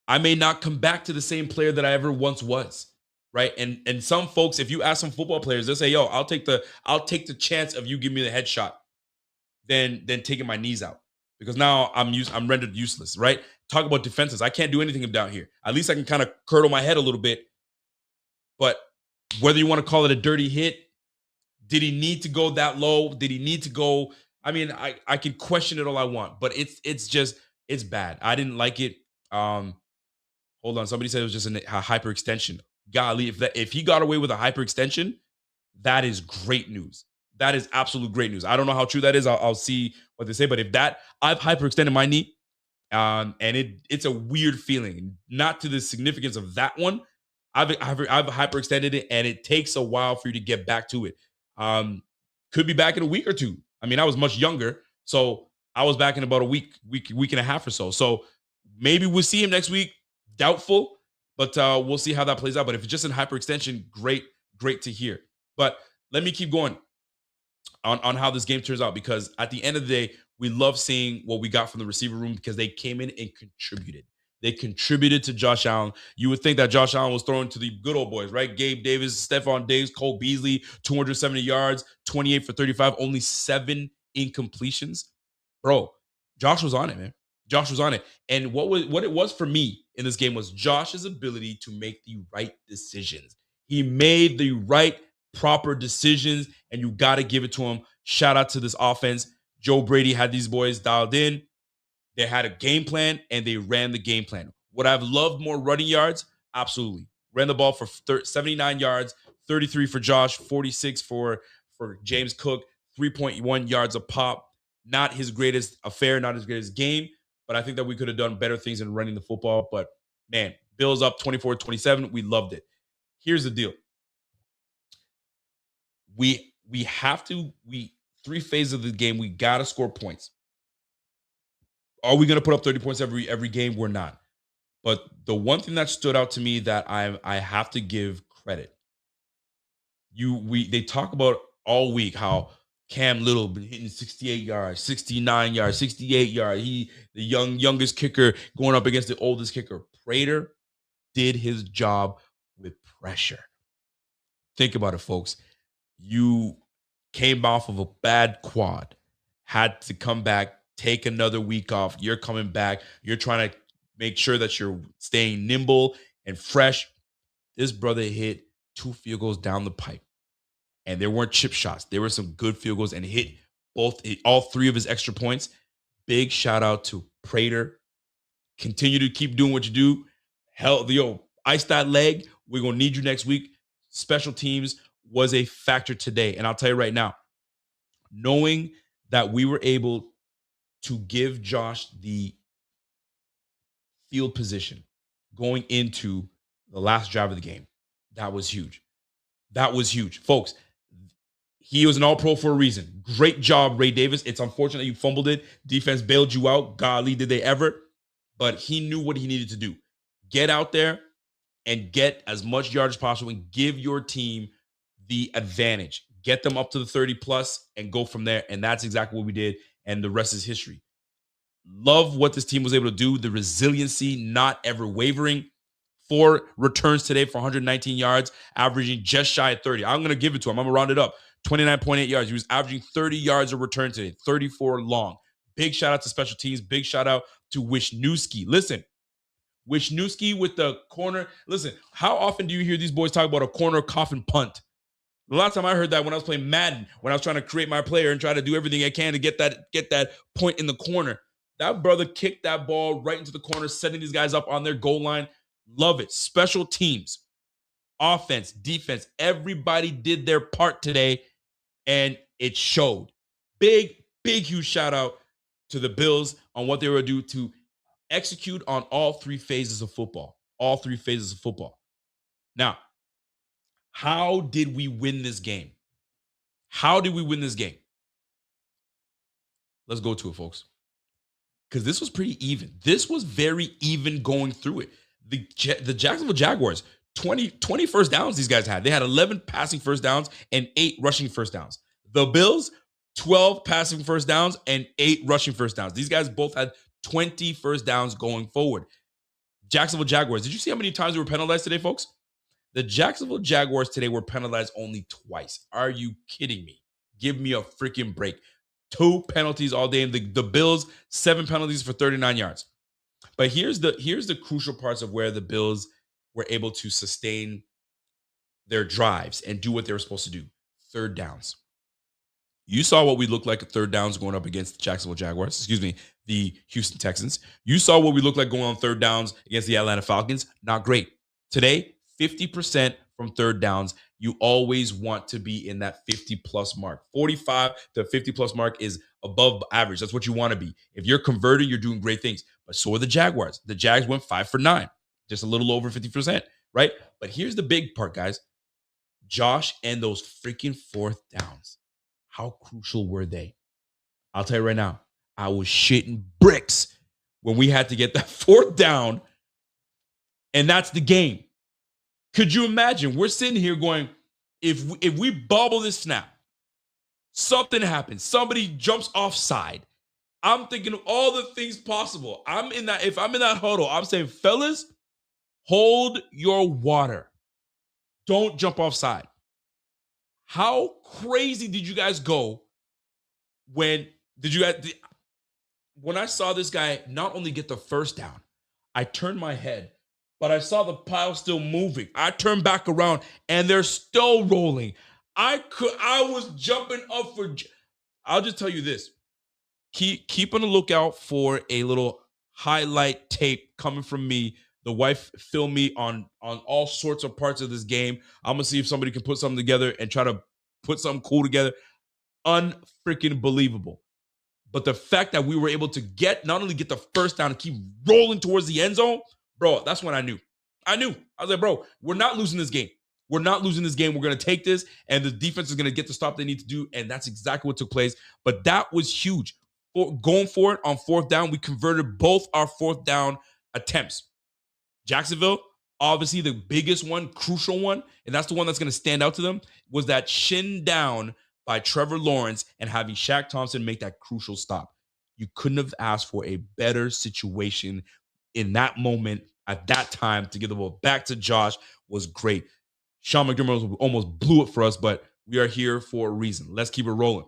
I may not come back to the same player that I ever once was. Right. And some folks, if you ask some football players, they'll say, yo, I'll take the chance of you giving me the headshot than taking my knees out. Because now I'm rendered useless. Right. Talk about defenses. I can't do anything down here. At least I can kind of curdle my head a little bit. But whether you want to call it a dirty hit, did he need to go that low? Did he need to go? I mean, I can question it all I want, but it's bad. I didn't like it. Hold on. Somebody said it was just a hyperextension. Golly, if he got away with a hyperextension, that is great news. That is absolute great news. I don't know how true that is. I'll see what they say. But if I've hyperextended my knee, and it's a weird feeling. Not to the significance of that one. I've hyperextended it, and it takes a while for you to get back to it. Could be back in a week or two. I mean, I was much younger, so I was back in about a week and a half or so. So maybe we'll see him next week. Doubtful, but we'll see how that plays out. But if it's just in hyperextension, great to hear. But let me keep going on how this game turns out, because at the end of the day, we love seeing what we got from the receiver room because they came in and contributed. They contributed to Josh Allen. You would think that Josh Allen was throwing to the good old boys, right? Gabe Davis, Stephon Diggs, Cole Beasley, 270 yards, 28 for 35, only 7 incompletions. Bro, Josh was on it, man. Josh was on it. And what it was for me in this game was Josh's ability to make the right decisions. He made the right, proper decisions, and you got to give it to him. Shout out to this offense. Joe Brady had these boys dialed in. They had a game plan, and they ran the game plan. Would I have loved more running yards? Absolutely. Ran the ball for 79 yards, 33 for Josh, 46 for James Cook, 3.1 yards a pop. Not his greatest affair, not his greatest game, but I think that we could have done better things in running the football. But, man, Bills up 24-27. We loved it. Here's the deal. We have to – 3 phases of the game, we got to score points. Are we going to put up 30 points every game? We're not. But the one thing that stood out to me that I have to give credit. They talk about all week how Cam Little been hitting 68 yards, 69 yards, 68 yards. The youngest kicker going up against the oldest kicker. Prater did his job with pressure. Think about it, folks. You came off of a bad quad, had to come back, take another week off. You're coming back. You're trying to make sure that you're staying nimble and fresh. This brother hit 2 field goals down the pipe. And there weren't chip shots. There were some good field goals and hit all 3 of his extra points. Big shout out to Prater. Continue to keep doing what you do. Ice that leg. We're going to need you next week. Special teams was a factor today. And I'll tell you right now, knowing that we were able to give Josh the field position going into the last drive of the game. That was huge. That was huge. Folks, he was an all-pro for a reason. Great job, Ray Davis. It's unfortunate you fumbled it. Defense bailed you out. Golly, did they ever. But he knew what he needed to do. Get out there and get as much yardage as possible and give your team the advantage. Get them up to the 30-plus and go from there. And that's exactly what we did. And the rest is history. Love what this team was able to do. The resiliency, not ever wavering. 4 returns today for 119 yards, averaging just shy of 30. I'm going to give it to him. I'm going to round it up. 29.8 yards. He was averaging 30 yards a return today, 34 long. Big shout out to special teams. Big shout out to Wisniewski. Listen, Wisniewski with the corner. Listen, how often do you hear these boys talk about a corner coffin punt? The last time I heard that when I was playing Madden, when I was trying to create my player and try to do everything I can to get that point in the corner. That brother kicked that ball right into the corner, setting these guys up on their goal line. Love it. Special teams, offense, defense, everybody did their part today, and it showed. Big, huge shout out to the Bills on what they were able to do to execute on all 3 phases of football. All 3 phases of football. Now, how did we win this game? How did we win this game? Let's go to it, folks. Because this was pretty even. This was very even going through it. The Jacksonville Jaguars, 20 first downs these guys had. They had 11 passing first downs and 8 rushing first downs. The Bills, 12 passing first downs and 8 rushing first downs. These guys both had 20 first downs going forward. Jacksonville Jaguars, did you see how many times they were penalized today, folks? The Jacksonville Jaguars today were penalized only twice. Are you kidding me? Give me a freaking break. 2 penalties all day. And the Bills, 7 penalties for 39 yards. But here's the crucial parts of where the Bills were able to sustain their drives and do what they were supposed to do. Third downs. You saw what we looked like at third downs going up against the Jacksonville Jaguars. The Houston Texans. You saw what we looked like going on third downs against the Atlanta Falcons. Not great. Today, 50% from third downs. You always want to be in that 50-plus mark. 45 to 50-plus mark is above average. That's what you want to be. If you're converting, you're doing great things. But so are the Jaguars. The Jags went 5 for 9. Just a little over 50%, right? But here's the big part, guys. Josh and those freaking fourth downs. How crucial were they? I'll tell you right now, I was shitting bricks when we had to get that fourth down, and that's the game. Could you imagine? We're sitting here going, if we bobble this snap, something happens. Somebody jumps offside. I'm thinking of all the things possible. If I'm in that huddle, I'm saying, fellas, hold your water. Don't jump offside. How crazy did you guys go when I saw this guy not only get the first down, I turned my head, but I saw the pile still moving. I turned back around and they're still rolling. I was jumping up for. I'll just tell you this. Keep on the lookout for a little highlight tape coming from me. The wife filmed me on all sorts of parts of this game. I'm gonna see if somebody can put something together and try to put something cool together. Unfreaking believable. But the fact that we were able to not only get the first down and keep rolling towards the end zone, bro, that's when I knew. I was like, bro, we're not losing this game. We're not losing this game. We're going to take this, and the defense is going to get the stop they need to do, and that's exactly what took place. But that was huge. Going for it on fourth down, we converted both our fourth down attempts. Jacksonville, obviously the biggest one, crucial one, and that's the one that's going to stand out to them, was that shin down by Trevor Lawrence and having Shaq Thompson make that crucial stop. You couldn't have asked for a better situation in that moment at that time to give the ball back to Josh. Was great. Sean McDermott almost blew it for us, but we are here for a reason. Let's keep it rolling.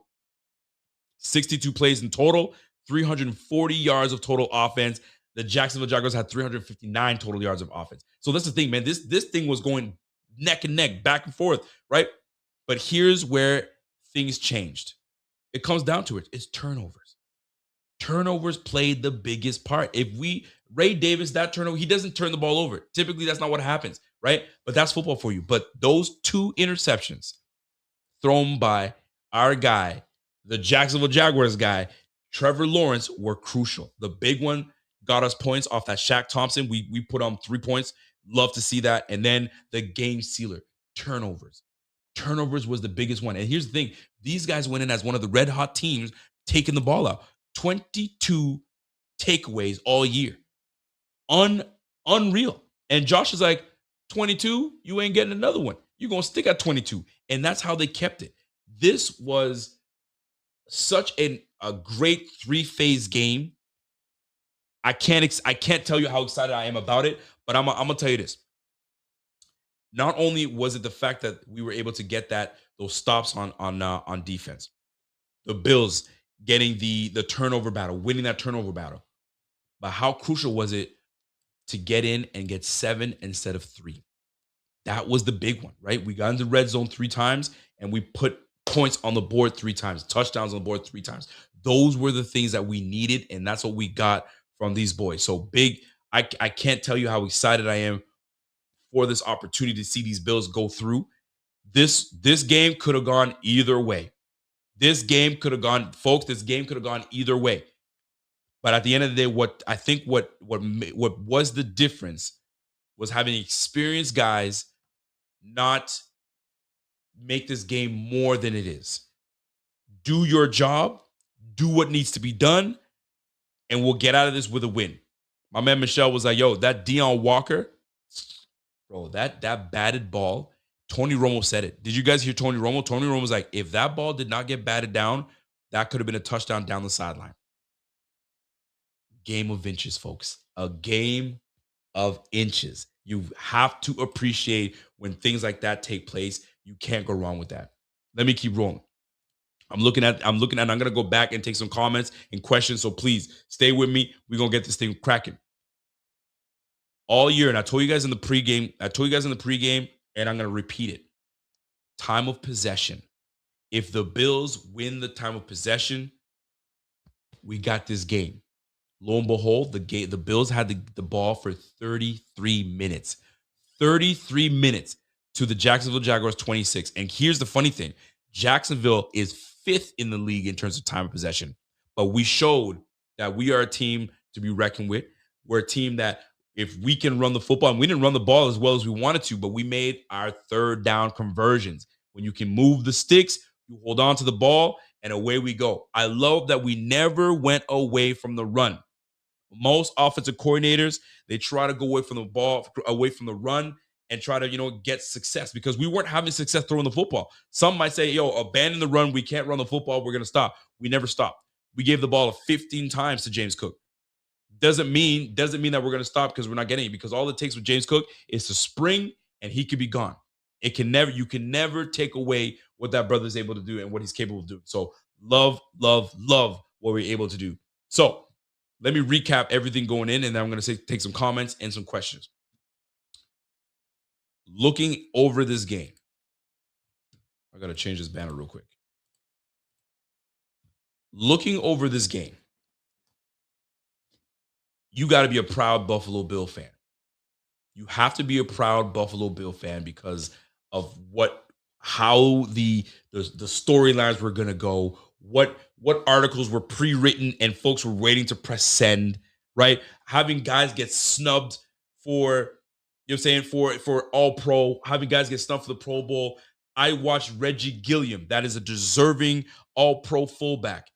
62 plays in total, 340 yards of total offense. The Jacksonville Jaguars had 359 total yards of offense. So that's the thing, man. This thing was going neck and neck, back and forth, right? But here's where things changed. It comes down to it. It's turnovers. Turnovers played the biggest part. Ray Davis, that turnover, he doesn't turn the ball over. Typically, that's not what happens, right? But that's football for you. But those 2 interceptions thrown by our guy, the Jacksonville Jaguars guy, Trevor Lawrence, were crucial. The big one got us points off that Shaq Thompson. We put on 3 points. Love to see that. And then the game sealer, turnovers. Turnovers was the biggest one. And here's the thing. These guys went in as one of the red hot teams taking the ball out. 22 takeaways all year. Unreal. And Josh is like, 22, you ain't getting another one. You're going to stick at 22. And that's how they kept it. This was such a great 3-phase game. I can't tell you how excited I am about it, but I'm gonna tell you this. Not only was it the fact that we were able to get those stops on defense, the Bills getting the turnover battle, winning that turnover battle, but how crucial was it to get in and get 7 instead of 3? That was the big one, right? We got into the red zone 3 times and we put points on the board 3 times, touchdowns on the board 3 times. Those were the things that we needed, and that's what we got from these boys. So big, I can't tell you how excited I am for this opportunity to see these Bills go through. This game could have gone either way. This game could have gone either way. But at the end of the day, what was the difference was having experienced guys not make this game more than it is. Do your job, do what needs to be done, and we'll get out of this with a win. My man Michelle was like, yo, that Deion Walker, bro, that batted ball, Tony Romo said it. Did you guys hear Tony Romo? Tony Romo was like, if that ball did not get batted down, that could have been a touchdown down the sideline. Game of inches, folks. A game of inches. You have to appreciate when things like that take place. You can't go wrong with that. Let me keep rolling. I'm looking at, I'm going to go back and take some comments and questions. So please stay with me. We're going to get this thing cracking. All year, and I told you guys in the pregame, and I'm going to repeat it. Time of possession. If the Bills win the time of possession, we got this game. Lo and behold, the Bills had the ball for 33 minutes. 33 minutes to the Jacksonville Jaguars 26. And here's the funny thing. Jacksonville is 5th in the league in terms of time of possession. But we showed that we are a team to be reckoned with. We're a team that if we can run the football, and we didn't run the ball as well as we wanted to, but we made our 3rd down conversions. When you can move the sticks, you hold on to the ball, and away we go. I love that we never went away from the run. Most offensive coordinators, they try to go away from the ball, away from the run, and try to, get success because we weren't having success throwing the football. Some might say, yo, abandon the run. We can't run the football. We're going to stop. We never stopped. We gave the ball 15 times to James Cook. Doesn't mean that we're going to stop because we're not getting it, because all it takes with James Cook is to spring and he could be gone. You can never take away what that brother is able to do and what he's capable of doing. So love what we're able to do. So let me recap everything going in, and then I'm going to take some comments and some questions. Looking over this game, I got to change this banner real quick. Looking over this game, you got to be a proud Buffalo Bill fan. You have to be a proud Buffalo Bill fan because of how the storylines were going to go, what articles were pre-written and folks were waiting to press send, right? Having guys get snubbed for, for all pro, having guys get snubbed for the Pro Bowl. I watched Reggie Gilliam, that is a deserving all pro fullback,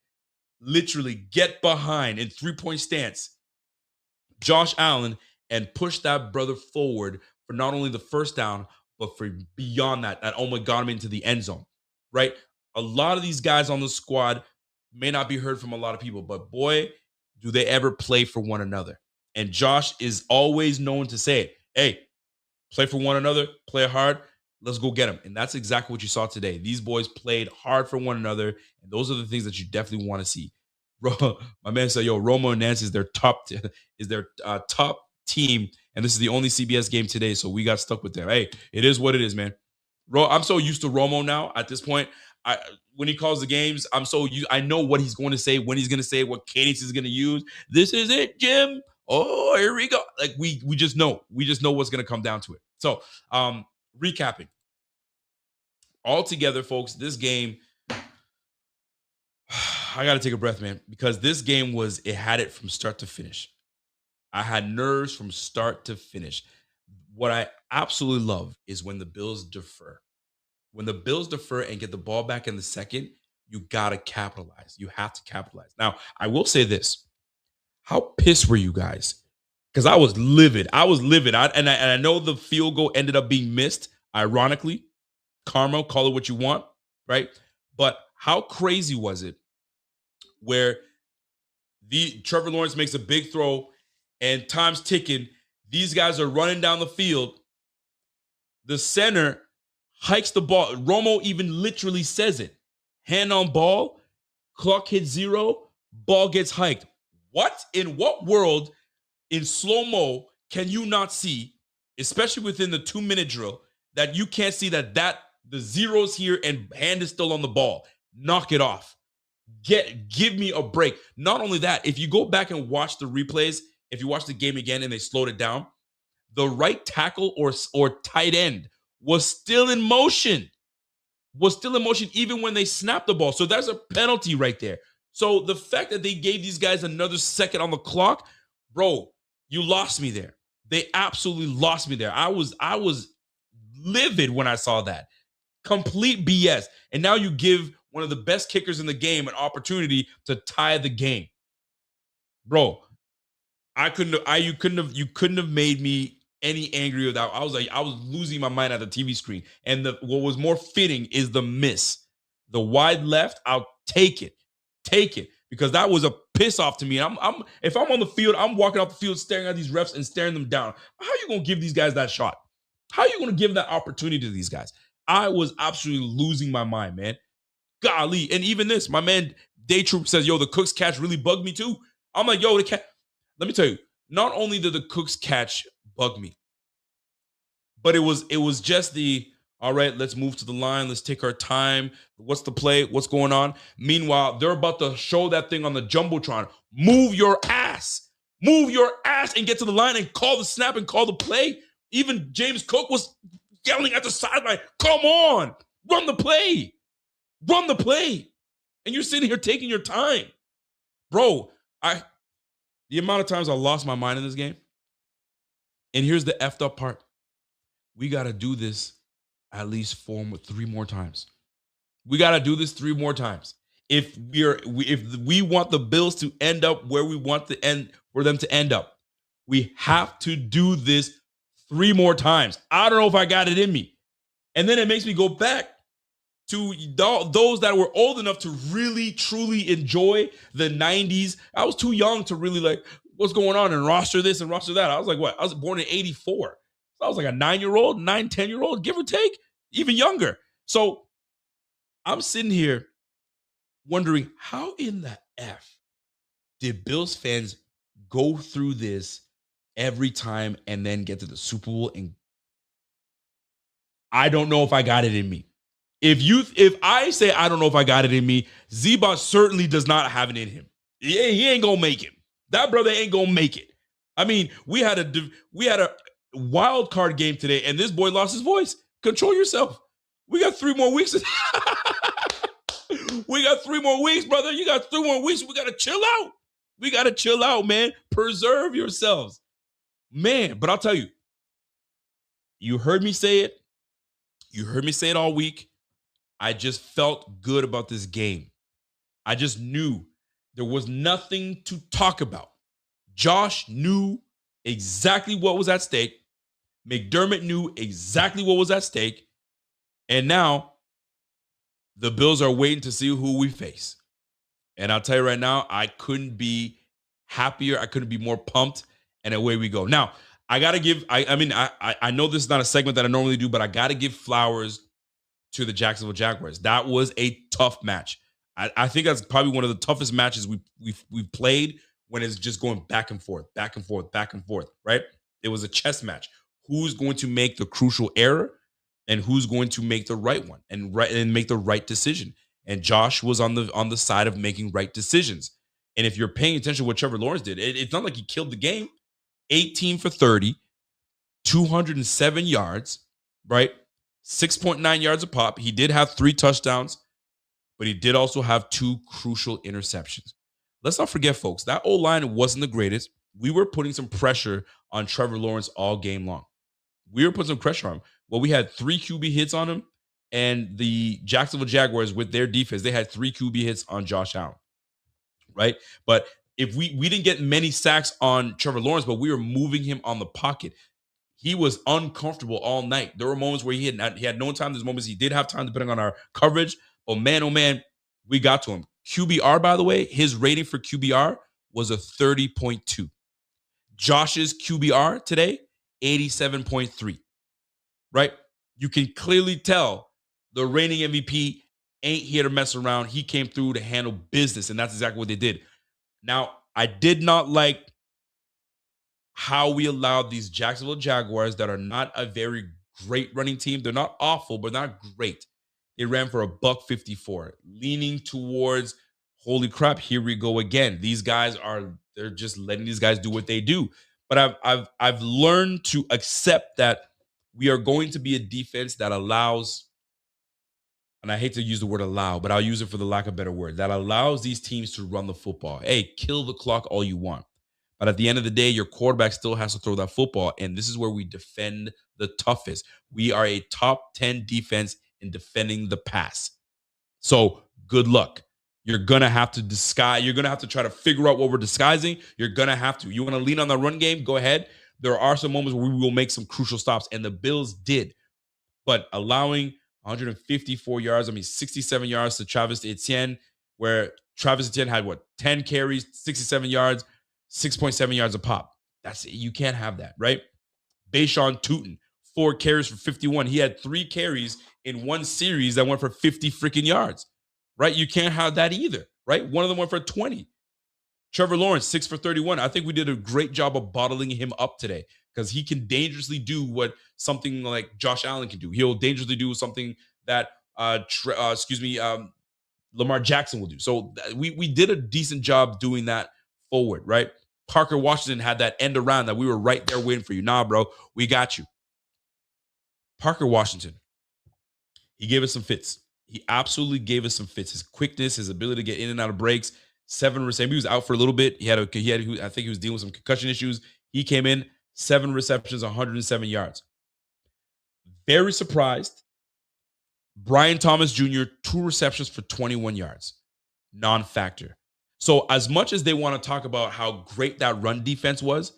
literally get behind in 3-point stance Josh Allen and push that brother forward for not only the first down, but for beyond that almost got him into the end zone, right? A lot of these guys on the squad may not be heard from a lot of people, but boy, do they ever play for one another. And Josh is always known to say, hey, play for one another, play hard, let's go get them. And that's exactly what you saw today. These boys played hard for one another, and those are the things that you definitely want to see. Bro, my man said, yo, Romo and Nance is their top team, and this is the only CBS game today, so we got stuck with them. Hey, it is what it is, man. I'm so used to Romo now at this point. When he calls the games, I know what he's going to say, when he's going to say, what cadence he's going to use. This is it, Jim. Oh, here we go. Like we just know. We just know what's going to come down to it. So, recapping. All together, folks, this game, I got to take a breath, man, because this game it had it from start to finish. I had nerves from start to finish. What I absolutely love is when the Bills defer. When the Bills defer and get the ball back in the second, you got to capitalize. You have to capitalize. Now, I will say this. How pissed were you guys? Because I was livid. And I know the field goal ended up being missed, ironically. Karma, call it what you want, right? But how crazy was it where Trevor Lawrence makes a big throw and time's ticking. These guys are running down the field. The center hikes the ball. Romo even literally says it. Hand on ball, clock hits 0, ball gets hiked. In what world in slow-mo can you not see, especially within the 2-minute drill, that you can't see that the zero's here and hand is still on the ball? Knock it off. Give me a break. Not only that, if you go back and watch the replays, if you watch the game again and they slowed it down, the right tackle or tight end was still in motion. Even when they snapped the ball. So there's a penalty right there. So the fact that they gave these guys another second on the clock, bro, you lost me there. They absolutely lost me there. I was livid when I saw that. Complete BS. And now you give one of the best kickers in the game an opportunity to tie the game. Bro, you couldn't have made me any angrier with that. I was losing my mind at the TV screen. And what was more fitting is the miss. The wide left, I'll take it. Because that was a piss off to me. If I'm on the field, I'm walking off the field staring at these refs and staring them down. How are you going to give these guys that shot? How are you going to give that opportunity to these guys? I was absolutely losing my mind, man. Golly. And even this, my man Day Troop says, yo, the Cooks catch really bugged me too. I'm like, yo, let me tell you, not only did the Cooks catch bug me, but it was just all right, let's move to the line. Let's take our time. What's the play? What's going on? Meanwhile, they're about to show that thing on the Jumbotron. Move your ass and get to the line and call the snap and call the play. Even James Cook was yelling at the sideline, come on, run the play. And you're sitting here taking your time. Bro, the amount of times I lost my mind in this game. And here's the effed up part. We got to do this at least 3 more times. We got to do this 3 more times. If we want the Bills to end up where we want for them to end up, we have to do this 3 more times. I don't know if I got it in me. And then it makes me go back to those that were old enough to really, truly enjoy the 90s. I was too young to really like, what's going on and roster this and roster that. I was like, what? I was born in 84. So I was like a 9-year-old, 10-year-old, give or take, even younger. So I'm sitting here wondering, how in the F did Bills fans go through this every time and then get to the Super Bowl? And I don't know if I got it in me. If I say I don't know if I got it in me, Z-Bot certainly does not have it in him. He ain't gonna make it. That brother ain't gonna make it. I mean, we had a wild card game today, and this boy lost his voice. Control yourself. We got 3 more weeks. We got 3 more weeks, brother. You got 3 more weeks. We gotta chill out. Man. Preserve yourselves, man. But I'll tell you, you heard me say it. You heard me say it all week. I just felt good about this game. I just knew there was nothing to talk about. Josh knew exactly what was at stake. McDermott knew exactly what was at stake. And now the Bills are waiting to see who we face. And I'll tell you right now, I couldn't be happier. I couldn't be more pumped. And away we go. Now, I got to give, I know this is not a segment that I normally do, but I got to give flowers to the Jacksonville Jaguars. That was a tough match. I think that's probably one of the toughest matches we've played when it's just going back and forth, right? It was a chess match. Who's going to make the crucial error and who's going to make the right one and make the right decision? And Josh was on the side of making right decisions. And if you're paying attention to what Trevor Lawrence did, it's not like he killed the game. 18 for 30, 207 yards, right? 6.9 yards a pop. He did have 3 touchdowns. but he did also have 2 crucial interceptions. Let's not forget, folks, that O-line wasn't the greatest. We were putting some pressure on Trevor Lawrence all game long. We were putting some pressure on him. Well, we had 3 QB hits on him, and the Jacksonville Jaguars, with their defense, they had 3 QB hits on Josh Allen, right? But if we didn't get many sacks on Trevor Lawrence, but we were moving him on the pocket. He was uncomfortable all night. There were moments where he had no time. There's moments he did have time, depending on our coverage. But man, oh man, we got to him. QBR, by the way, his rating for QBR was a 30.2. Josh's QBR today, 87.3. Right? You can clearly tell the reigning MVP ain't here to mess around. He came through to handle business, and that's exactly what they did. Now, I did not like how we allowed these Jacksonville Jaguars that are not a very great running team. They're not awful, but not great. They ran for $154, leaning towards, holy crap, here we go again. These guys they're just letting these guys do what they do. But I've learned to accept that we are going to be a defense that allows, and I hate to use the word allow, but I'll use it for the lack of a better word, that allows these teams to run the football. Hey, kill the clock all you want. But at the end of the day, your quarterback still has to throw that football. And this is where we defend the toughest. We are a top 10 defense in defending the pass. So good luck. You're going to have to disguise. You're going to have to try to figure out what we're disguising. You're going to have to. You want to lean on the run game? Go ahead. There are some moments where we will make some crucial stops. And the Bills did. But allowing 154 yards, 67 yards to Travis Etienne, where Travis Etienne had 10 carries, 67 yards, 6.7 yards a pop. You can't have that, right? Bashawn Tutin, 4 carries for 51. He had 3 carries in one series that went for 50 freaking yards, right? You can't have that either, right? One of them went for 20. Trevor Lawrence, 6 for 31. I think we did a great job of bottling him up today because he can dangerously do what something like Josh Allen can do. He'll dangerously do something that, Lamar Jackson will do. So we did a decent job doing that forward, right? Parker Washington had that end around that we were right there waiting for you. Nah, bro, we got you. Parker Washington, he gave us some fits. He absolutely gave us some fits. His quickness, his ability to get in and out of breaks. 7 receptions. He was out for a little bit. I think he was dealing with some concussion issues. He came in 7 receptions, 107 yards. Very surprised. Brian Thomas Jr., 2 receptions for 21 yards. Non-factor. So as much as they want to talk about how great that run defense was,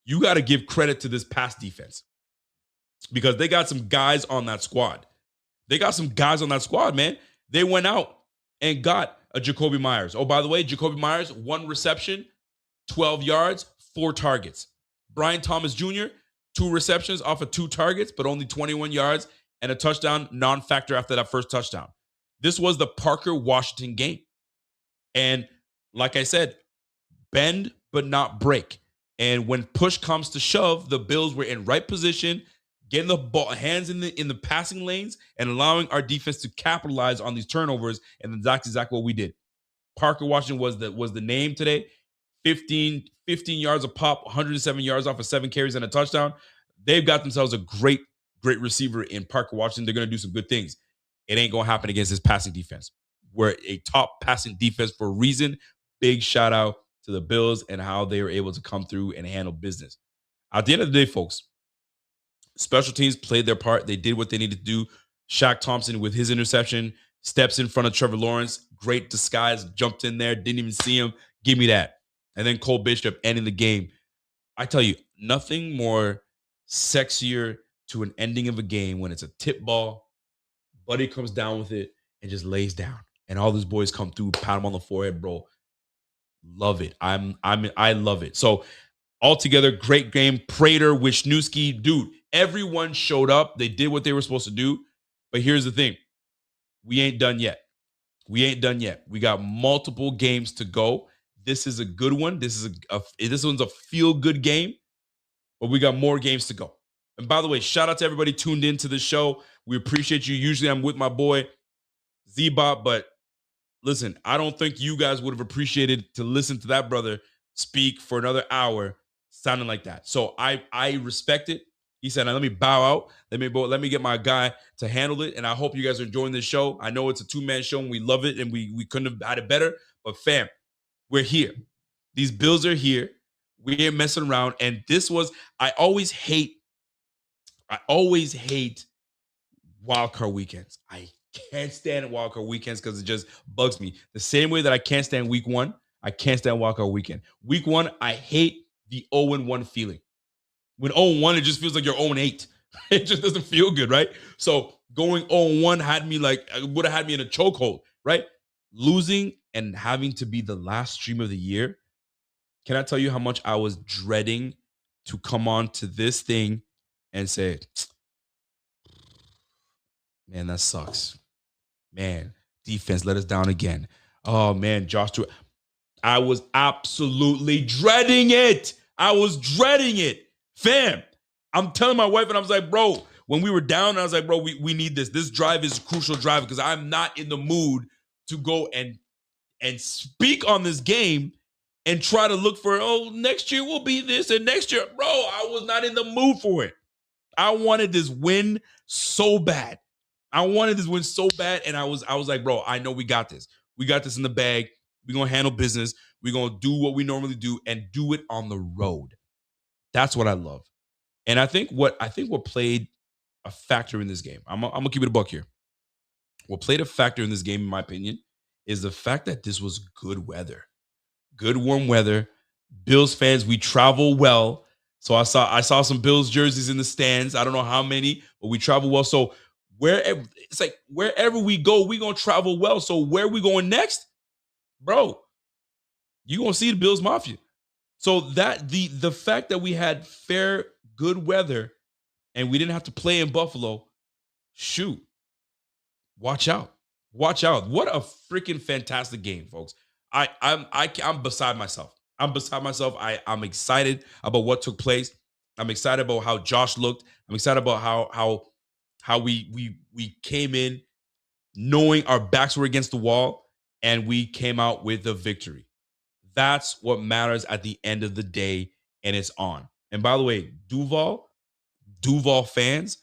you got to give credit to this pass defense because they got some guys on that squad. Man. They went out and got a Jacoby Myers. Oh, by the way, Jacoby Myers, 1 reception, 12 yards, 4 targets. Brian Thomas Jr., 2 receptions off of 2 targets, but only 21 yards and a touchdown, non-factor after that first touchdown. This was the Parker Washington game. And like I said, bend but not break. And when push comes to shove, the Bills were in right position, getting the ball, hands in the passing lanes, and allowing our defense to capitalize on these turnovers. And that's exactly what we did. Parker Washington was the name today. 15 yards a pop, 107 yards off of 7 carries and a touchdown. They've got themselves a great receiver in Parker Washington. They're going to do some good things. It ain't going to happen against this passing defense. We're a top passing defense for a reason. Big shout out to the Bills and how they were able to come through and handle business. At the end of the day, folks, special teams played their part. They did what they needed to do. Shaq Thompson with his interception steps in front of Trevor Lawrence. Great disguise. Jumped in there. Didn't even see him. Give me that. And then Cole Bishop ending the game. I tell you, nothing more sexier to an ending of a game when it's a tip ball. Buddy comes down with it and just lays down. And all these boys come through, pat him on the forehead, bro. Love it. I love it. So altogether, great game. Prater, Wisniewski, dude, everyone showed up. They did what they were supposed to do. But here's the thing. We ain't done yet. We got multiple games to go. This is a good one. This one's a feel-good game. But we got more games to go. And by the way, shout out to everybody tuned into the show. We appreciate you. Usually I'm with my boy Z-Bot, but listen, I don't think you guys would have appreciated to listen to that brother speak for another hour sounding like that. So I respect it. He said, now let me bow out. Let me get my guy to handle it. And I hope you guys are enjoying this show. I know it's a 2-man show and we love it and we couldn't have had it better. But fam, we're here. These Bills are here. We ain't messing around. And I always hate wildcard weekends. I can't stand wildcard weekends because it just bugs me. The same way that I can't stand week 1, I can't stand wildcard weekend. Week 1, I hate the 0-1 feeling. When 0-1, it just feels like you're 0-8. It just doesn't feel good, right? So going 0-1 would have had me in a chokehold, right? Losing and having to be the last stream of the year. Can I tell you how much I was dreading to come on to this thing and say, man, that sucks. Man, defense let us down again. Oh, man, Josh. I was absolutely dreading it. I was dreading it. Fam, I'm telling my wife, and I was like, bro, when we were down, I was like, bro, we need this. This drive is a crucial drive because I'm not in the mood to go and speak on this game and try to look for, next year will be this and next year. Bro, I was not in the mood for it. I wanted this win so bad. And I was like, bro, I know we got this. We got this in the bag. We're going to handle business. We're going to do what we normally do and do it on the road. That's what I love. And I think what played a factor in this game, I'm going to keep it a buck here. What played a factor in this game, in my opinion, is the fact that this was good weather. Good warm weather. Bills fans, we travel well. So I saw some Bills jerseys in the stands. I don't know how many, but we travel well. So wherever we go, we're going to travel well. So where are we going next? Bro, you're going to see the Bills Mafia. So that the fact that we had fair, good weather and we didn't have to play in Buffalo, shoot, watch out. Watch out. What a freaking fantastic game, folks. I'm beside myself. I'm I'm excited about what took place. I'm excited about how Josh looked. I'm excited about how we came in knowing our backs were against the wall and we came out with a victory. That's what matters at the end of the day, and it's on. And by the way, Duval fans,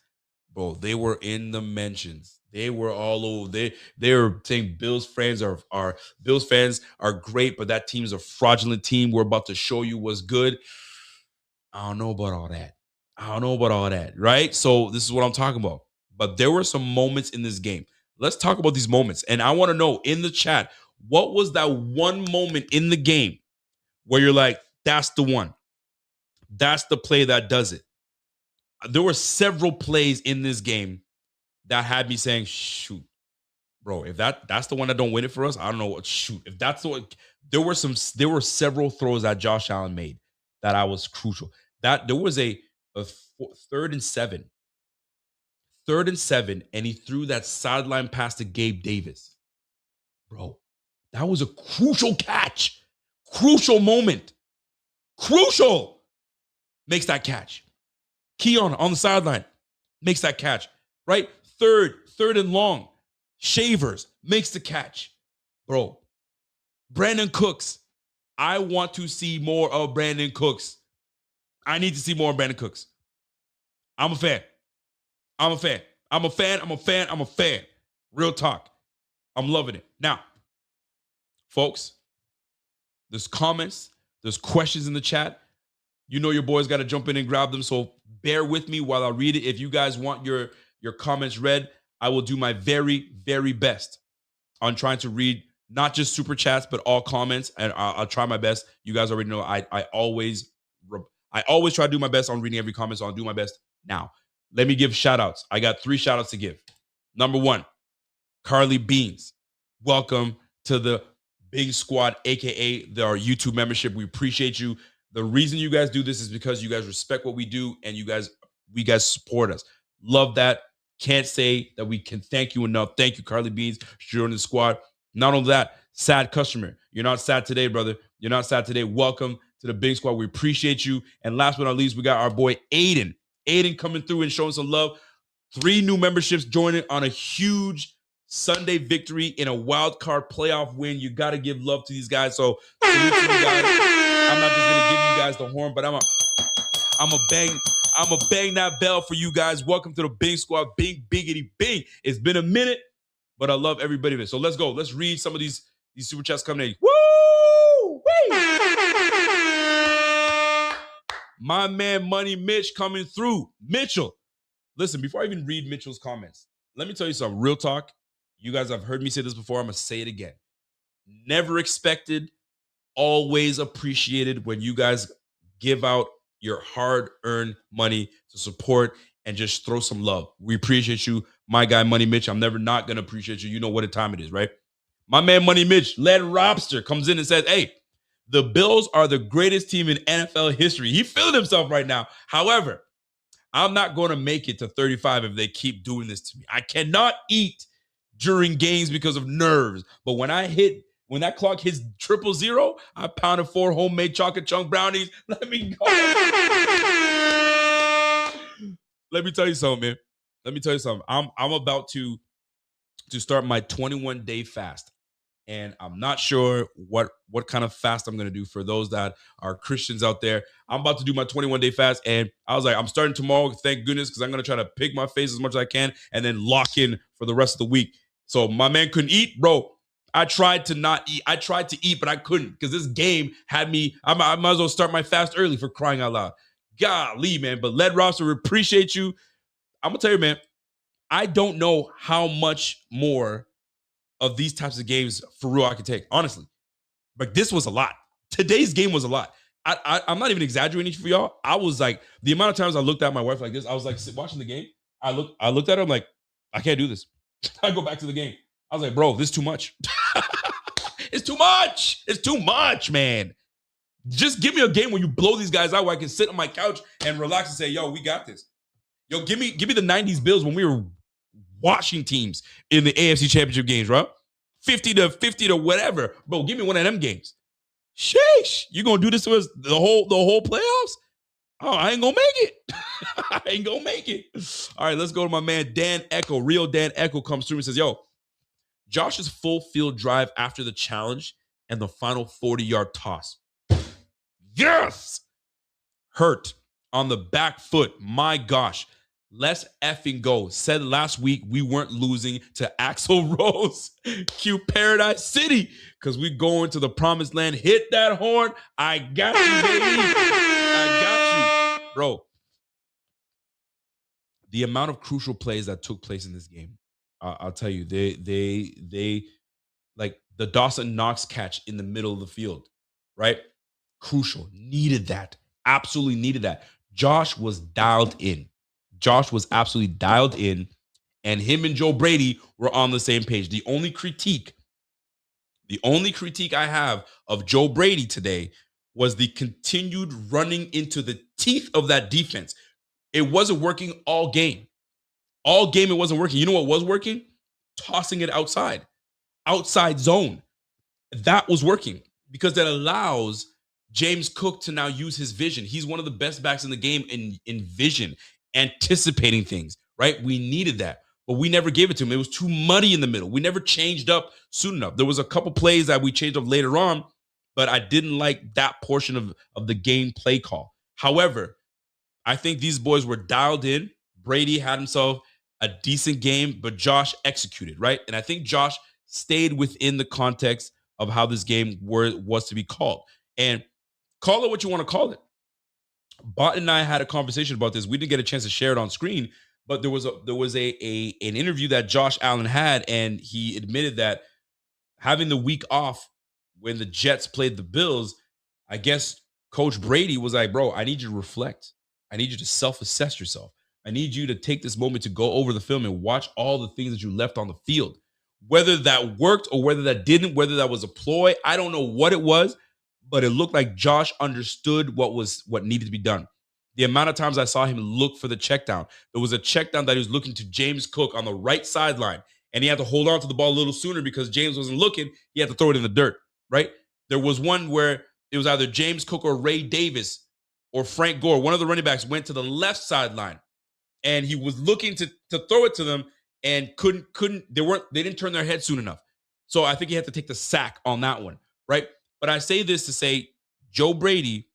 bro, they were in the mentions. They were all over. They were saying Bills fans are great, but that team's a fraudulent team. We're about to show you what's good. I don't know about all that. Right? So this is what I'm talking about. But there were some moments in this game. Let's talk about these moments. And I want to know in the chat, what was that one moment in the game where you're like, that's the one. That's the play that does it. There were several plays in this game that had me saying, shoot, bro, if that's the one that don't win it for us, I don't know what, shoot. If that's the one, there were several throws that Josh Allen made that I was crucial. That there was a 3rd and 7. 3rd and 7, and he threw that sideline pass to Gabe Davis. Bro, that was a crucial catch. Crucial moment. Crucial. Makes that catch. Keon on the sideline makes that catch. Right? Third and long. Shavers makes the catch. Bro, Brandon Cooks. I want to see more of Brandon Cooks. I need to see more of Brandon Cooks. I'm a fan. Real talk. I'm loving it. Now, folks, there's comments, there's questions in the chat. You know your boys got to jump in and grab them, so bear with me while I read it. If you guys want your comments read, I will do my very, very best on trying to read not just super chats, but all comments, and I'll try my best. You guys already know I always try to do my best on reading every comment, so I'll do my best now. Let me give shout outs. I got 3 shout outs to give. Number 1, Carly Beans. Welcome to the Big Squad, aka our YouTube membership. We appreciate you. The reason you guys do this is because you guys respect what we do and we guys support us. Love that. Can't say that we can thank you enough. Thank you, Carly Beans, for joining the squad. Not only that, sad customer. You're not sad today, brother. You're not sad today. Welcome to the Big Squad. We appreciate you. And last but not least, we got our boy Aiden. Aiden coming through and showing some love. 3 new memberships joining on a huge Sunday victory in a wild card playoff win. You got to give love to these guys. So salute to you guys. I'm not just going to give you guys the horn, but I'm a bang. I'm going to bang that bell for you guys. Welcome to the Bing Squad. Bing, biggity, bing. It's been a minute, but I love everybody of it. So let's go. Let's read some of these super chats coming in. Woo! My man, Money Mitch coming through. Mitchell. Listen, before I even read Mitchell's comments, let me tell you something. Real talk. You guys have heard me say this before. I'm going to say it again. Never expected, always appreciated when you guys give out your hard-earned money to support and just throw some love. We appreciate you. My guy, Money Mitch, I'm never not going to appreciate you. You know what a time it is, right? My man, Money Mitch, Led Robster, comes in and says, hey, the Bills are the greatest team in NFL history. He feeling himself right now. However, I'm not going to make it to 35 if they keep doing this to me. I cannot eat during games because of nerves. But when that clock hits 000, I pounded 4 homemade chocolate chunk brownies. Let me go. Let me tell you something, man. Let me tell you something. I'm about to start my 21-day fast. And I'm not sure what kind of fast I'm going to do for those that are Christians out there. I'm about to do my 21-day fast. And I was like, I'm starting tomorrow, thank goodness, because I'm going to try to pick my face as much as I can and then lock in for the rest of the week. So my man couldn't eat, bro. I tried to not eat. I tried to eat, but I couldn't because this game had me. I might as well start my fast early, for crying out loud. Golly, man. But Led Roster, we appreciate you. I'm going to tell you, man, I don't know how much more of these types of games for real I could take, honestly. But this was a lot. Today's game was a lot. I'm not even exaggerating for y'all. I was like, the amount of times I looked at my wife like this, I was like watching the game. I looked at her, I'm like, I can't do this. I go back to the game. I was like, bro, this is too much. It's too much. It's too much, man. Just give me a game where you blow these guys out where I can sit on my couch and relax and say, yo, we got this. Yo, give me the 90s Bills when we were washing teams in the AFC Championship games, bro. 50 to whatever. Bro, give me one of them games. Sheesh. You gonna do this to us the whole playoffs? Oh, I ain't gonna make it. I ain't gonna make it. All right, let's go to my man Dan Echo. Real Dan Echo comes through and says, yo, Josh's full field drive after the challenge and the final 40-yard toss. Yes! Hurt on the back foot. My gosh. Let's effing go. Said last week we weren't losing to Axl Rose. Q Paradise City. Because we going to the promised land. Hit that horn. I got you, baby. I got you. Bro. The amount of crucial plays that took place in this game. I'll tell you. They like the Dawson Knox catch in the middle of the field. Right? Crucial. Needed that. Absolutely needed that. Josh was dialed in. Josh was absolutely dialed in, and him and Joe Brady were on the same page. The only critique I have of Joe Brady today was the continued running into the teeth of that defense. It wasn't working all game. All game it wasn't working. You know what was working? Tossing it outside zone. That was working because that allows James Cook to now use his vision. He's one of the best backs in the game in vision. Anticipating things, right? We needed that, but we never gave it to him. It was too muddy in the middle. We never changed up soon enough. There was a couple plays that we changed up later on, but I didn't like that portion of the game play call. However, I think these boys were dialed in. Brady had himself a decent game, but Josh executed, right? And I think Josh stayed within the context of how this game was to be called. And call it what you want to call it. Bot and I had a conversation about this. We didn't get a chance to share it on screen, but there was an interview that Josh Allen had, and he admitted that having the week off when the Jets played the Bills, I guess Coach Brady was like, bro, I need you to reflect. I need you to self-assess yourself. I need you to take this moment to go over the film and watch all the things that you left on the field. Whether that worked or whether that didn't, whether that was a ploy, I don't know what it was, but it looked like Josh understood what needed to be done. The amount of times I saw him look for the check down. There was a check down that he was looking to James Cook on the right sideline, and he had to hold on to the ball a little sooner because James wasn't looking. He had to throw it in the dirt, right? There was one where it was either James Cook or Ray Davis or Frank Gore. One of the running backs went to the left sideline, and he was looking to throw it to them and couldn't. They didn't turn their head soon enough. So I think he had to take the sack on that one, right? But I say this to say Joe Brady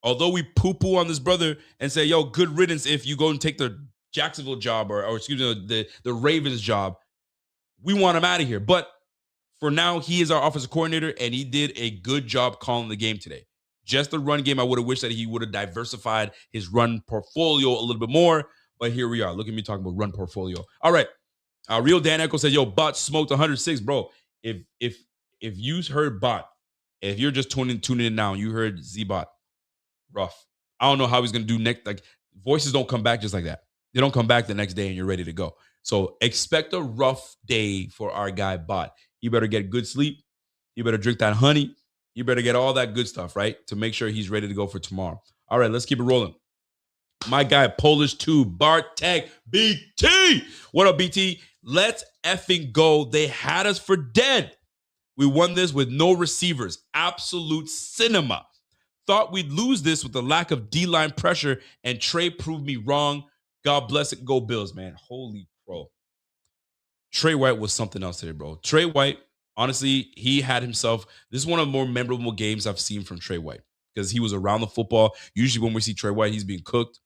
Although we poo-poo on this brother and say, yo, good riddance if you go and take the Jacksonville job or excuse me, the Ravens job, we want him out of here. But for now, he is our offensive coordinator, and he did a good job calling the game today. Just the run game, I would have wished that he would have diversified his run portfolio a little bit more, but here we are. Look at me talking about run portfolio. All right. Real Dan Echo said, yo, Bot smoked 106. Bro, if you heard Bot, if you're just tuning in now, you heard Z-Bot, rough. I don't know how he's going to do next. Like, voices don't come back just like that. They don't come back the next day and you're ready to go. So expect a rough day for our guy Bot. He better get good sleep. You better drink that honey. You better get all that good stuff, right? To make sure he's ready to go for tomorrow. All right, let's keep it rolling. My guy, Polish 2, Bartek, BT. What up, BT? Let's effing go. They had us for dead. We won this with no receivers. Absolute cinema. Thought we'd lose this with the lack of D-line pressure, and Trey proved me wrong. God bless it. Go Bills, man. Holy crow. Trey White was something else today, bro. Trey White, honestly, he had himself. This is one of the more memorable games I've seen from Trey White because he was around the football. Usually when we see Trey White, he's being cooked.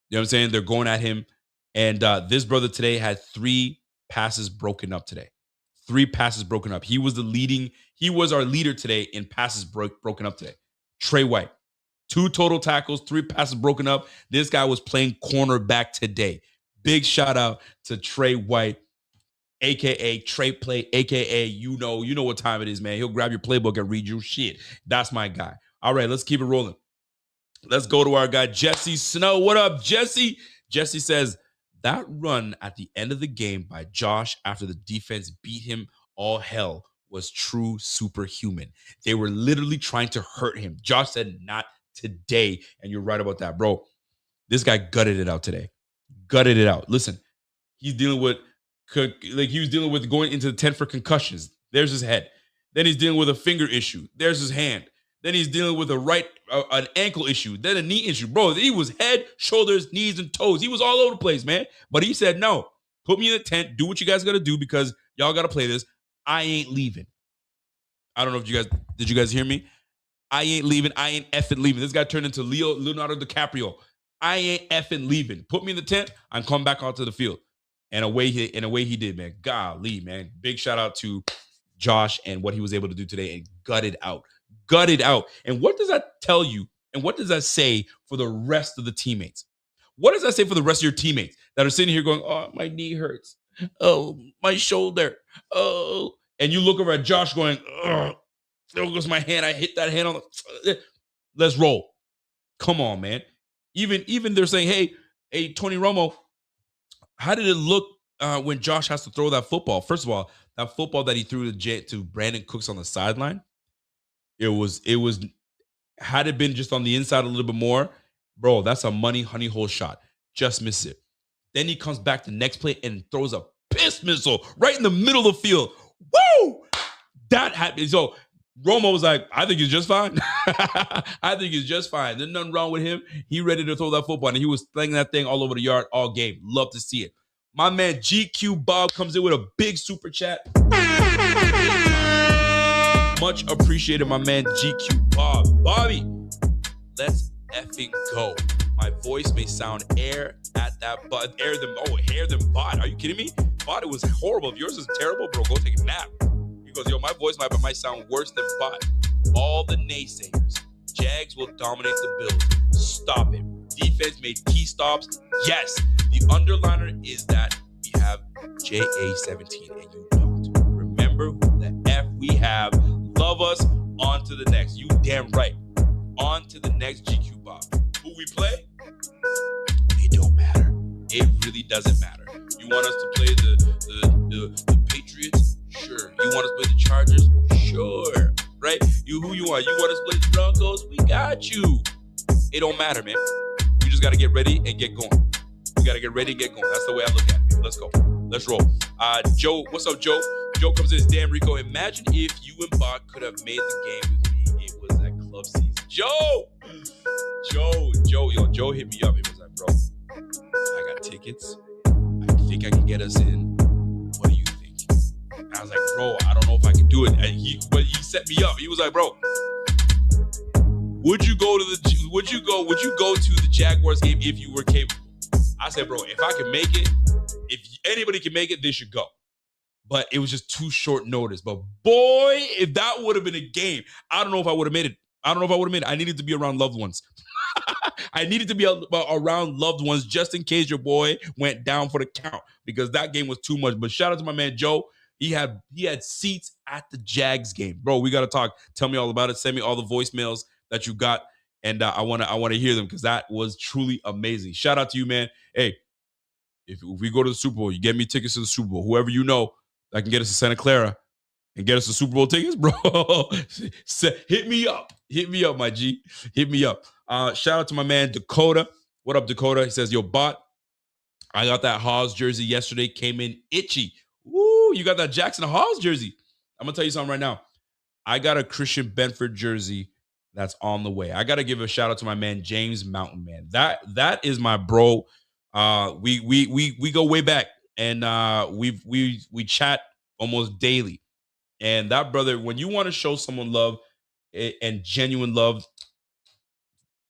You know what I'm saying? They're going at him. And this brother today had 3 passes broken up today. 3 passes broken up. He was our leader today in passes broken up today. Trey White. 2 total tackles, 3 passes broken up. This guy was playing cornerback today. Big shout out to Trey White, a.k.a. Trey Play, a.k.a. you know what time it is, man. He'll grab your playbook and read you shit. That's my guy. All right, let's keep it rolling. Let's go to our guy, Jesse Snow. What up, Jesse? Jesse says, that run at the end of the game by Josh after the defense beat him all hell was true superhuman. They were literally trying to hurt him. Josh said, not today. And you're right about that, bro. This guy gutted it out today. Gutted it out. Listen, he was dealing with going into the tent for concussions. There's his head. Then he's dealing with a finger issue. There's his hand. Then he's dealing with an ankle issue. Then a knee issue. Bro, he was head, shoulders, knees, and toes. He was all over the place, man. But he said, no, put me in the tent. Do what you guys got to do because y'all got to play this. I ain't leaving. I don't know if did you guys hear me? I ain't leaving. I ain't effing leaving. This guy turned into Leonardo DiCaprio. I ain't effing leaving. Put me in the tent. I'm coming back onto the field. And away he did, man. Golly, man. Big shout out to Josh and what he was able to do today and gutted out. And what does that tell you? And what does that say for the rest of the teammates? What does that say for the rest of your teammates that are sitting here going, oh, my knee hurts. Oh, my shoulder. Oh. And you look over at Josh going, oh, there goes my hand. I hit that hand on the... Let's roll. Come on, man. Even they're saying, hey, Tony Romo, how did it look when Josh has to throw that football? First of all, that football that he threw to Brandon Cooks on the sideline, it was had it been just on the inside a little bit more, bro, that's a money honey hole shot. Just miss it. Then he comes back the next play and throws a piss missile right in the middle of the field. Woo! That happened. So Romo was like, I think he's just fine. I think he's just fine. There's nothing wrong with him. He ready to throw that football, and he was slinging that thing all over the yard all game. Love to see it. My man GQ Bob comes in with a big super chat. Much appreciated, my man GQ Bob. Bobby, let's effing go. My voice may sound air at that, but hair than bot. Are you kidding me? Bot, it was horrible. If yours is terrible, bro, go take a nap. Because my voice might sound worse than bot. All the naysayers. Jags will dominate the Bills. Stop it. Defense made key stops. Yes. The underliner is that we have JA17 and you don't. Remember who the F we have. Love us. On to the next. You damn right. On to the next GQ Bob. Who we play? It don't matter. It really doesn't matter. You want us to play the Patriots? Sure. You want us to play the Chargers? Sure. Right? Who you want? You want us to play the Broncos? We got you. It don't matter, man. We just got to get ready and get going. We got to get ready and get going. That's the way I look at it. Let's go. Let's roll. Joe, what's up, Joe? Joe comes in. Damn, Rico. Imagine if you and Bot could have made the game with me. It was that club season. Joe, Joe hit me up. He was like, bro, I got tickets. I think I can get us in. What do you think? And I was like, bro, I don't know if I can do it. And he set me up. He was like, bro, Would you go to the Jaguars game if you were capable? I said, bro, if I can make it, if anybody can make it, they should go. But it was just too short notice. But boy, if that would have been a game, I don't know if I would have made it. I needed to be around loved ones. I needed to be around loved ones just in case your boy went down for the count, because that game was too much. But shout out to my man Joe. He had seats at the Jags game. Bro, we got to talk. Tell me all about it. Send me all the voicemails that you got, and I want to hear them, because that was truly amazing. Shout out to you, man. Hey, if we go to the Super Bowl, you get me tickets to the Super Bowl. Whoever you know that can get us to Santa Clara and get us the Super Bowl tickets, bro, hit me up. Hit me up, my G. Hit me up. Shout out to my man Dakota. What up, Dakota? He says, yo, Bot, I got that Hawes jersey yesterday. Came in itchy. Woo, you got that Jackson Hawes jersey. I'm going to tell you something right now. I got a Christian Benford jersey that's on the way. I got to give a shout out to my man James Mountain, man. That is my bro. We go way back, and we chat almost daily. And that brother, when you want to show someone love and genuine love,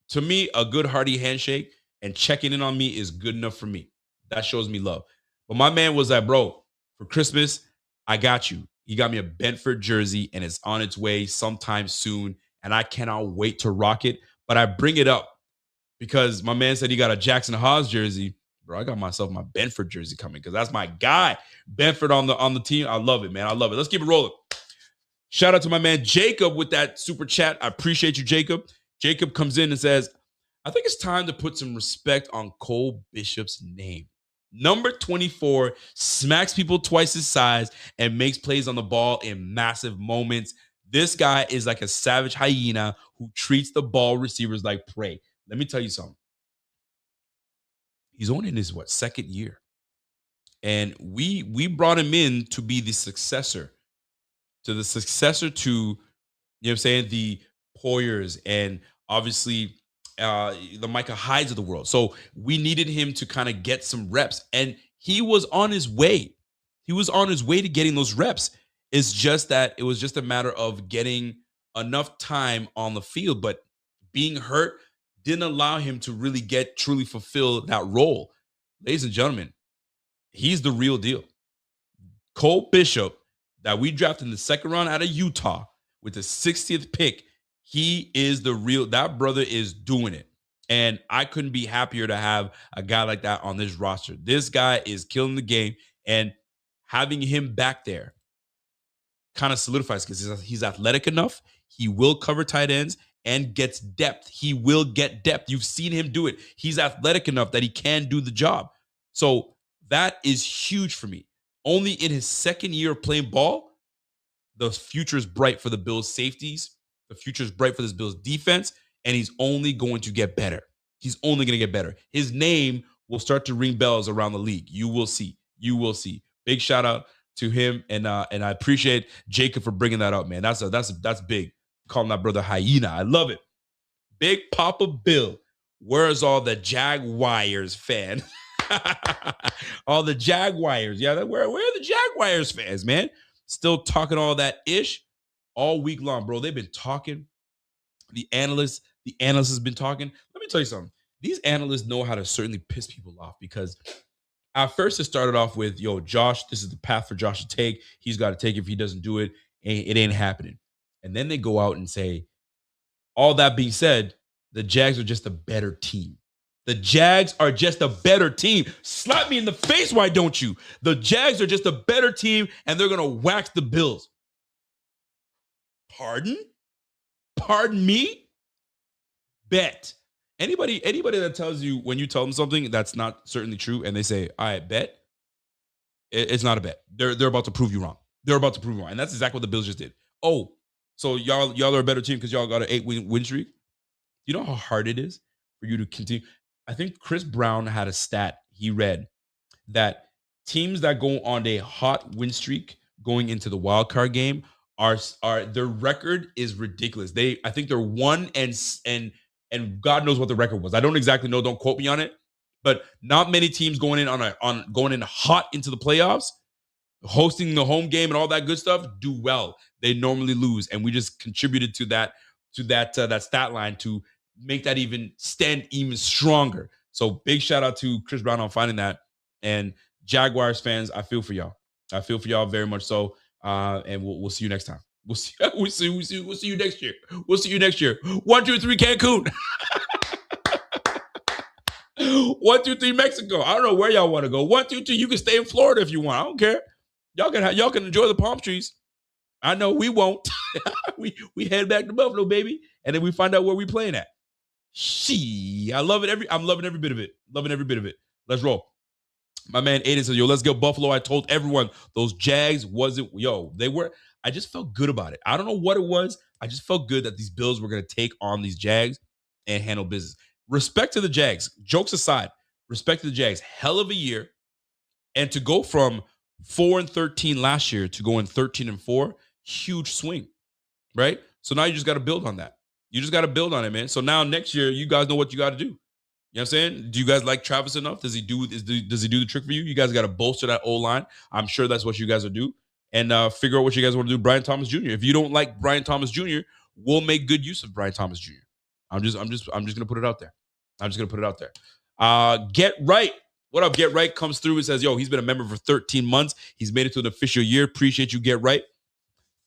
to me, a good hearty handshake and checking in on me is good enough for me. That shows me love. But my man was like, bro, for Christmas, I got you. He got me a Benford jersey, and it's on its way sometime soon, and I cannot wait to rock it. But I bring it up because my man said he got a Jackson Hawes jersey. Bro, I got myself my Benford jersey coming, because that's my guy. Benford on the team. I love it, man. I love it. Let's keep it rolling. Shout out to my man Jacob with that super chat. I appreciate you, Jacob. Jacob comes in and says, I think it's time to put some respect on Cole Bishop's name. Number 24 smacks people twice his size and makes plays on the ball in massive moments. This guy is like a savage hyena who treats the ball receivers like prey. Let me tell you something. He's only in his, second year. And we brought him in to be the successor to, you know what I'm saying, the Poyers and obviously the Micah Hydes of the world. So we needed him to kind of get some reps, and he was on his way. He was on his way to getting those reps. It's just that it was just a matter of getting enough time on the field, but being hurt didn't allow him to really truly fulfill that role. Ladies and gentlemen, he's the real deal. Cole Bishop, that we drafted in the second round out of Utah with the 60th pick, he is the real, that brother is doing it. And I couldn't be happier to have a guy like that on this roster. This guy is killing the game, and having him back there kind of solidifies, because he's athletic enough. He will cover tight ends and gets depth. He will get depth. You've seen him do it. He's athletic enough that he can do the job. So that is huge for me. Only in his second year of playing ball, the future is bright for the Bills' safeties. The future is bright for this Bills' defense, and he's only going to get better. He's only going to get better. His name will start to ring bells around the league. You will see. You will see. Big shout out to him, and I appreciate Jacob for bringing that up, man. That's big. Calling that brother hyena. I love it. Big Papa Bill. Where's all the Jaguars fan? All the Jaguars. Yeah, where are the Jaguars fans, man? Still talking all that ish all week long, bro. They've been talking. The analysts has been talking. Let me tell you something. These analysts know how to certainly piss people off, because at first it started off with, yo, Josh, this is the path for Josh to take. He's got to take it. If he doesn't do it, it ain't happening. And then they go out and say, all that being said, the Jags are just a better team. The Jags are just a better team. Slap me in the face, why don't you? The Jags are just a better team, and they're going to wax the Bills. Pardon? Pardon me? Bet. Anybody that tells you, when you tell them something that's not certainly true, and they say, all right, bet, it's not a bet. They're about to prove you wrong. They're about to prove you wrong. And that's exactly what the Bills just did. Oh, so y'all are a better team because y'all got an 8-win win streak? You know how hard it is for you to continue? I think Chris Brown had a stat he read that teams that go on a hot win streak going into the wild card game are their record is ridiculous. I think they're 1 and God knows what the record was. I don't exactly know. Don't quote me on it. But not many teams going in hot into the playoffs, hosting the home game and all that good stuff, do well. They normally lose, and we just contributed to that to that stat line to make that even stand even stronger. So big shout out to Chris Brown on finding that. And Jaguars fans, I feel for y'all. I feel for y'all very much so. And we'll see you next time. We'll see you next year. We'll see you next year. 1, 2, 3 Cancun. 1, 2, 3 Mexico. I don't know where y'all want to go. 1, 2, 3. You can stay in Florida if you want. I don't care. Y'all can enjoy the palm trees. I know we won't. we head back to Buffalo, baby, and then we find out where we playing at. I'm loving every bit of it. Loving every bit of it. Let's roll. My man Aiden says, yo, let's go Buffalo. I told everyone those Jags I just felt good about it. I don't know what it was. I just felt good that these Bills were going to take on these Jags and handle business. Respect to the Jags. Jokes aside, respect to the Jags. Hell of a year. And to go from 4-13 last year to going 13-4, huge swing, right? So now you just got to build on that. You just got to build on it, man. So now next year, you guys know what you got to do. You know what I'm saying? Do you guys like Travis enough? Does he do the trick for you? You guys got to bolster that O-line. I'm sure that's what you guys will do. And figure out what you guys want to do. Brian Thomas Jr. If you don't like Brian Thomas Jr., we'll make good use of Brian Thomas Jr. I'm just gonna put it out there. Get Right. What up? Get Right comes through and says, yo, he's been a member for 13 months. He's made it to an official year. Appreciate you, Get Right.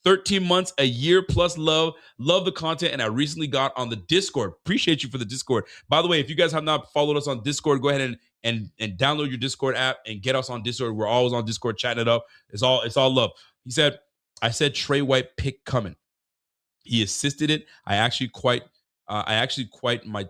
13 months, a year plus love. Love the content. And I recently got on the Discord. Appreciate you for the Discord. By the way, if you guys have not followed us on Discord, go ahead and download your Discord app and get us on Discord. We're always on Discord chatting it up. It's all love. He said, I said Trey White pick coming. He assisted it. I actually quit my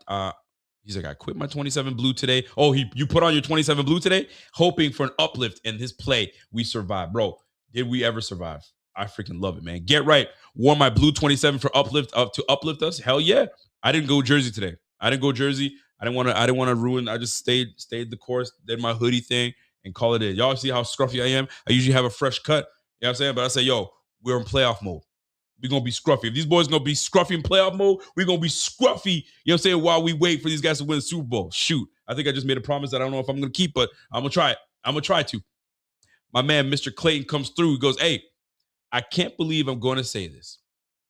he's like, I quit my 27 blue today. Oh, you put on your 27 blue today, hoping for an uplift in his play. We survived. Bro, did we ever survive? I freaking love it, man. Get Right. Wore my blue 27 to uplift us. Hell yeah. I didn't go jersey today. I didn't want to ruin. I just stayed the course, did my hoodie thing, and call it in. Y'all see how scruffy I am? I usually have a fresh cut. You know what I'm saying? But I say, yo, we're in playoff mode. We're going to be scruffy. If these boys going to be scruffy in playoff mode, we're going to be scruffy, you know what I'm saying, while we wait for these guys to win the Super Bowl. Shoot. I think I just made a promise that I don't know if I'm going to keep, but I'm going to try it. I'm going to try to. My man, Mr. Clayton, comes through. He goes, hey, I can't believe I'm going to say this.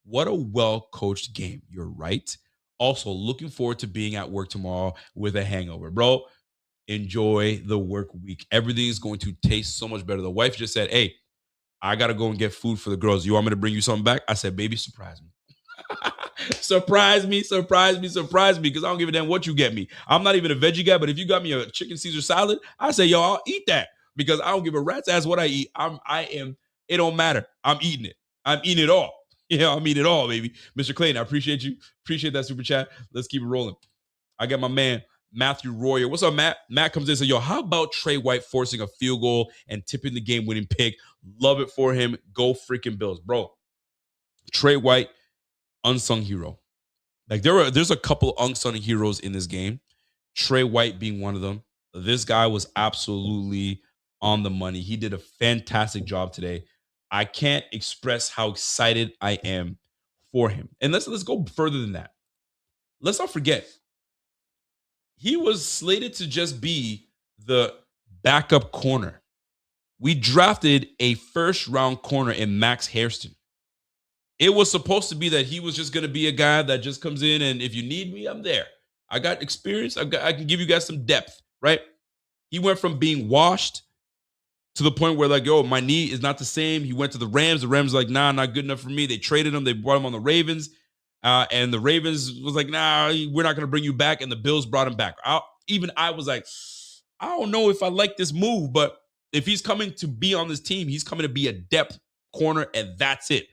What a well-coached game. You're right. Also, looking forward to being at work tomorrow with a hangover. Bro, enjoy the work week. Everything is going to taste so much better. The wife just said, hey, I got to go and get food for the girls. You want me to bring you something back? I said, baby, surprise me. surprise me, because I don't give a damn what you get me. I'm not even a veggie guy, but if you got me a chicken Caesar salad, I say, yo, I'll eat that because I don't give a rat's ass what I eat. It don't matter. I'm eating it. I'm eating it all. Yeah, I'm eating it all, baby. Mr. Clayton, I appreciate you. Appreciate that super chat. Let's keep it rolling. I got my man, Matthew Royer. What's up, Matt? Matt comes in and says, yo, how about Trey White forcing a field goal and tipping the game-winning pick? Love it for him. Go freaking Bills. Bro, Trey White, unsung hero. Like, there's a couple unsung heroes in this game. Trey White being one of them. This guy was absolutely on the money. He did a fantastic job today. I can't express how excited I am for him. And let's go further than that. Let's not forget, he was slated to just be the backup corner. We drafted a first-round corner in Max Hairston. It was supposed to be that he was just going to be a guy that just comes in, and if you need me, I'm there. I got experience. I can give you guys some depth, right? He went from being washed to the point where, like, yo, my knee is not the same. He went to the Rams. The Rams were like, nah, not good enough for me. They traded him. They brought him on the Ravens. And the Ravens was like, nah, we're not going to bring you back. And the Bills brought him back. I was like, I don't know if I like this move, but if he's coming to be on this team, he's coming to be a depth corner, and that's it.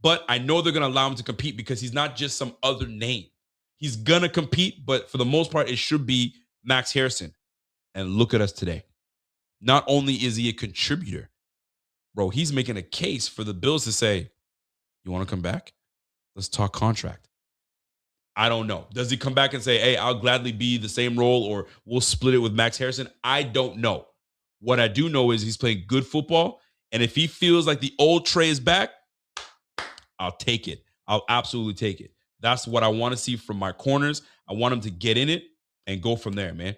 But I know they're going to allow him to compete because he's not just some other name. He's going to compete, but for the most part, it should be Max Harrison. And look at us today. Not only is he a contributor, bro, he's making a case for the Bills to say, you want to come back? Let's talk contract. I don't know. Does he come back and say, hey, I'll gladly be the same role, or we'll split it with Max Harrison? I don't know. What I do know is he's playing good football. And if he feels like the old Trey is back, I'll take it. I'll absolutely take it. That's what I want to see from my corners. I want him to get in it and go from there, man.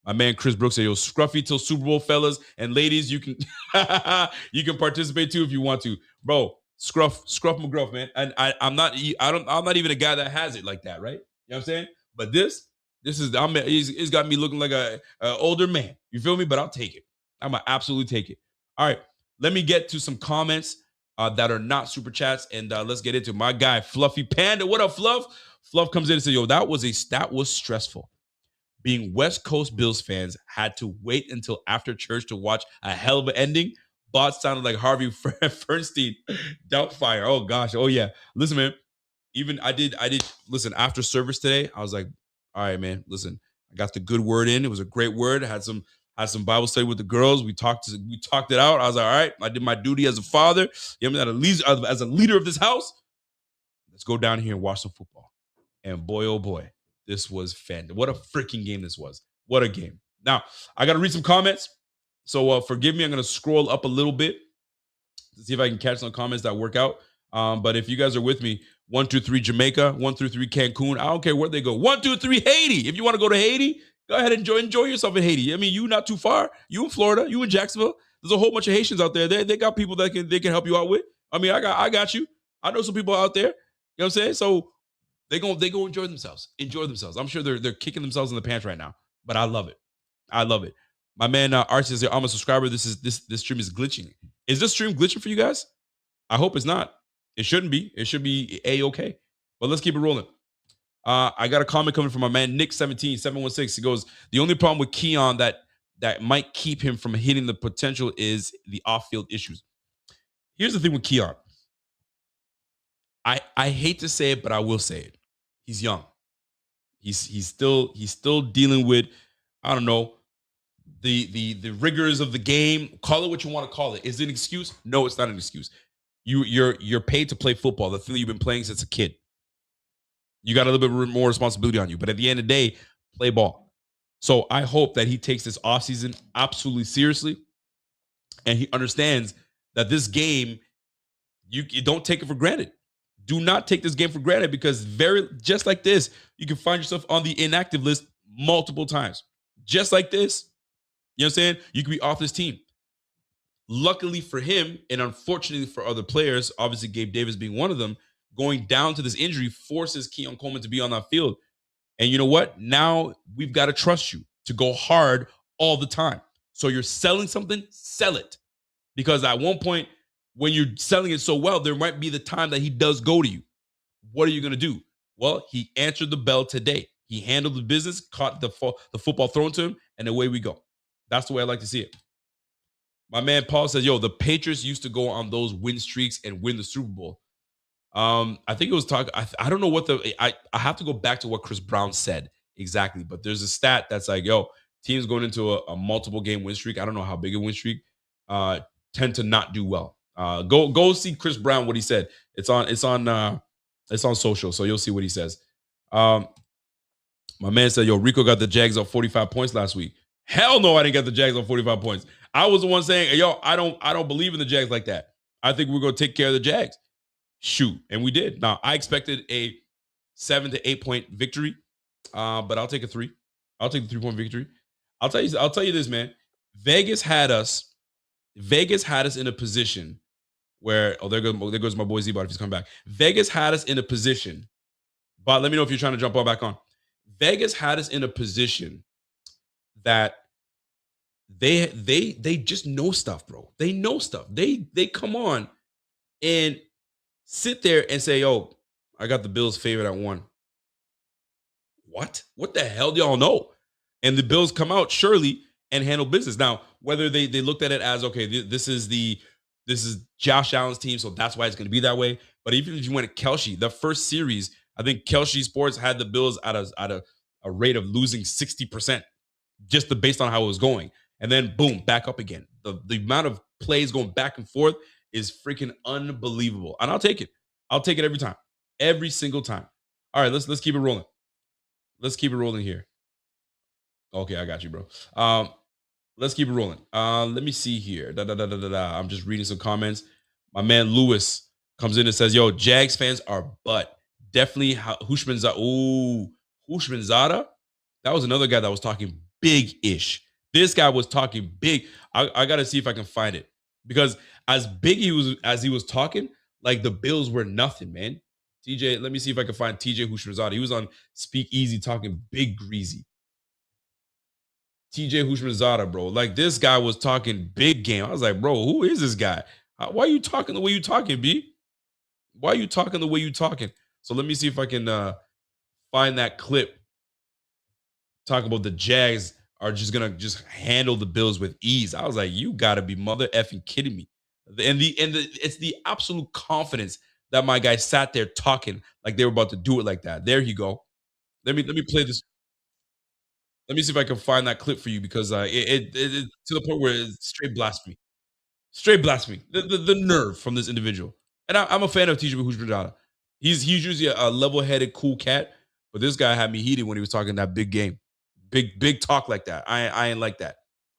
My man Chris Brooks said, yo, scruffy till Super Bowl, fellas. And ladies, you can you can participate too if you want to. Bro, Scruff McGruff, man. And I'm not even a guy that has it like that, right? You know what I'm saying? But this is it's got me looking like a older man. You feel me? But I'll take it. I'm gonna absolutely take it. All right, let me get to some comments that are not super chats, and let's get into my guy Fluffy Panda. What up, Fluff? Fluff comes in and says, "Yo, that was stressful. Being West Coast Bills fans had to wait until after church to watch a hell of an ending. Bot sounded like Harvey Fernstein, Doubtfire. Oh gosh, oh yeah. Listen, man. Even I did listen after service today. I was like, all right, man. Listen, I got the good word in. It was a great word. I had some Bible study with the girls. We talked it out. I was like, all right, I did my duty as a father. You know, as a leader of this house. Let's go down here and watch some football. And boy, oh boy, this was fantastic. What a freaking game this was. What a game. Now, I got to read some comments. So forgive me. I'm going to scroll up a little bit to see if I can catch some comments that work out. But if you guys are with me, 1, 2, 3 Jamaica, 1, 2, 3 Cancun. I don't care where they go. 1, 2, 3 Haiti. If you want to go to Haiti, go ahead and enjoy yourself in Haiti. I mean, you not too far. You in Florida. You in Jacksonville. There's a whole bunch of Haitians out there. They got people that they can help you out with. I mean, I got you. I know some people out there. You know what I'm saying? So they go enjoy themselves. Enjoy themselves. I'm sure they're kicking themselves in the pants right now. But I love it. I love it. My man Archie says, I'm a subscriber. This stream is glitching. Is this stream glitching for you guys? I hope it's not. It shouldn't be. It should be A-okay. But let's keep it rolling. I got a comment coming from my man Nick17716. He goes, the only problem with Keon that might keep him from hitting the potential is the off-field issues. Here's the thing with Keon. I hate to say it, but I will say it. He's young. He's still dealing with, I don't know, the rigors of the game. Call it what you want to call it. Is it an excuse? No, it's not an excuse. You're paid to play football, the thing you've been playing since a kid. You got a little bit more responsibility on you. But at the end of the day, play ball. So I hope that he takes this offseason absolutely seriously. And he understands that this game, you don't take it for granted. Do not take this game for granted, because just like this, you can find yourself on the inactive list multiple times. Just like this, you know what I'm saying? You can be off this team. Luckily for him, and unfortunately for other players, obviously Gabe Davis being one of them, going down to this injury forces Keon Coleman to be on that field. And you know what? Now we've got to trust you to go hard all the time. So you're selling something, sell it. Because at one point, when you're selling it so well, there might be the time that he does go to you. What are you going to do? Well, he answered the bell today. He handled the business, caught the football thrown to him, and away we go. That's the way I like to see it. My man Paul says, yo, the Patriots used to go on those win streaks and win the Super Bowl. I think it was talk. I don't know what I have to go back to what Chris Brown said exactly, but there's a stat that's like, yo, teams going into a multiple game win streak. I don't know how big a win streak, tend to not do well. Go see Chris Brown, what he said. It's on social, so you'll see what he says. My man said, yo, Rico got the Jags up 45 points last week. Hell no, I didn't get the Jags on 45 points. I was the one saying, yo, I don't believe in the Jags like that. I think we're going to take care of the Jags. Shoot. And we did. Now, I expected a 7 to 8 point victory, but I'll take a 3. I'll take the 3-point victory. I'll tell you this, man. Vegas had us in a position where, there goes my boy Z-Bot if he's coming back. Vegas had us in a position, but let me know if you're trying to jump back on. Vegas had us in a position that they just know stuff, bro. They know stuff. They come on and sit there and say, yo, I got the Bills favored at 1. What? What the hell do y'all know? And the Bills come out surely and handle business. Now, whether they looked at it as, okay, this is Josh Allen's team, so that's why it's going to be that way. But even if you went to Kelce, the first series, I think Kelce Sports had the Bills at a rate of losing 60%, just based on how it was going. And then, boom, back up again. The amount of plays going back and forth is freaking unbelievable. And I'll take it. I'll take it every time. Every single time. All right, let's keep it rolling. Let's keep it rolling here. Okay, I got you, bro. Let's keep it rolling. Let me see here. I'm just reading some comments. My man Lewis comes in and says, yo, Jags fans are butt. Definitely Hushmanzada. Ooh, Hushmanzada? That was another guy that was talking big-ish. This guy was talking big. I got to see if I can find it. Because as big as he was talking, like the Bills were nothing, man. TJ, let me see if I can find TJ Houshmandzadeh. He was on Speak Easy talking big greasy. TJ Houshmandzadeh, bro. Like this guy was talking big game. I was like, bro, who is this guy? Why are you talking the way you talking, B? Why are you talking the way you talking? So let me see if I can find that clip. Talk about the Jags are just gonna just handle the Bills with ease. I was like, you gotta be mother effing kidding me. And it's the absolute confidence that my guy sat there talking like they were about to do it like that. There you go. Let me play this. Let me see if I can find that clip for you because it to the point where it's straight blasphemy. Straight blasphemy. The nerve from this individual. And I'm a fan of TJ Houshmandzadeh. He's usually a level-headed, cool cat, but this guy had me heated when he was talking that big game. Big talk like that. I ain't like that.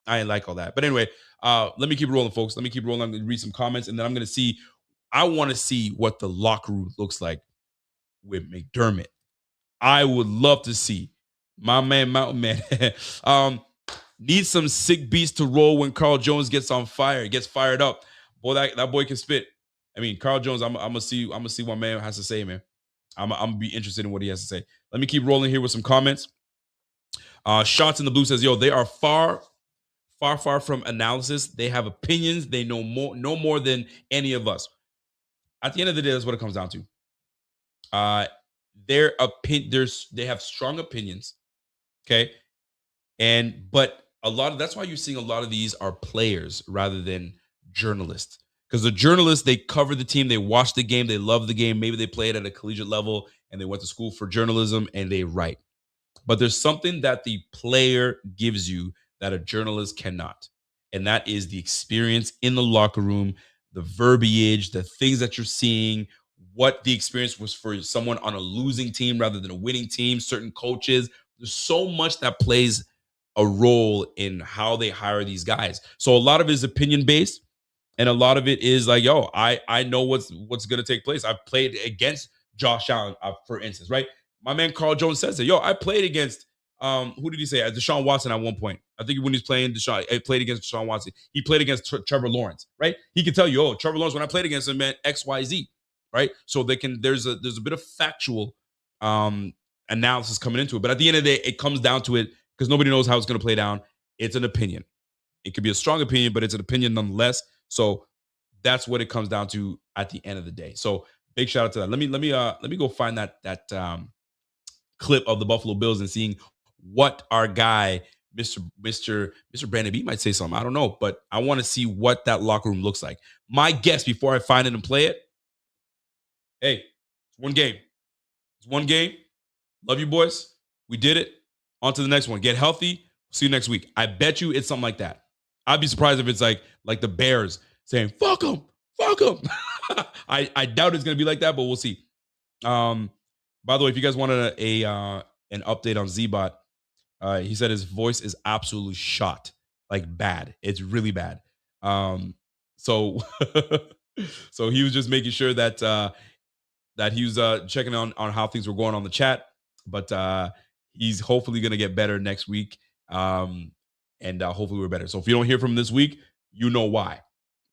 I ain't like all that. But anyway, let me keep rolling, folks. Let me keep rolling. I'm gonna read some comments, and then I'm gonna see. I want to see what the locker room looks like with McDermott. I would love to see my man Mountain Man. Need some sick beats to roll when Carl Jones gets on fire, gets fired up. Boy, that boy can spit. I mean, Carl Jones, I'm gonna see what man has to say, man. I'm gonna be interested in what he has to say. Let me keep rolling here with some comments. Shots in the Blue says, yo, they are far from analysis. They have opinions. They know more than any of us. At the end of the day, that's what it comes down to. They have strong opinions. Okay. But that's why you're seeing a lot of these are players rather than journalists. Because the journalists, they cover the team, they watch the game, they love the game. Maybe they play it at a collegiate level and they went to school for journalism and they write. But there's something that the player gives you that a journalist cannot. And that is the experience in the locker room, the verbiage, the things that you're seeing, what the experience was for someone on a losing team rather than a winning team, certain coaches. There's so much that plays a role in how they hire these guys. So a lot of it is opinion based, and a lot of it is like, yo, I know what's going to take place. I've played against Josh Allen, for instance, right? My man Carl Jones says that, yo, I played against who did he say? Deshaun Watson at one point. I think when he's playing I played against Deshaun Watson. He played against Trevor Lawrence, right? He can tell you, oh, Trevor Lawrence, when I played against him, man, XYZ, right? So there's a bit of factual analysis coming into it. But at the end of the day, it comes down to it because nobody knows how it's going to play down. It's an opinion. It could be a strong opinion, but it's an opinion nonetheless. So that's what it comes down to at the end of the day. So big shout out to that. Let me go find that clip of the Buffalo Bills and seeing what our guy, Mr. Brandon B might say something. I don't know, but I want to see what that locker room looks like. My guess before I find it and play it, hey, it's one game. It's one game. Love you, boys. We did it. On to the next one. Get healthy. See you next week. I bet you it's something like that. I'd be surprised if it's like the Bears saying, fuck them. Fuck them. I doubt it's going to be like that, but we'll see. By the way, if you guys wanted an update on Z-Bot, he said his voice is absolutely shot. Like bad. It's really bad. So so he was just making sure that he was checking on how things were going on the chat. But he's hopefully going to get better next week. And hopefully we're better. So if you don't hear from him this week, you know why.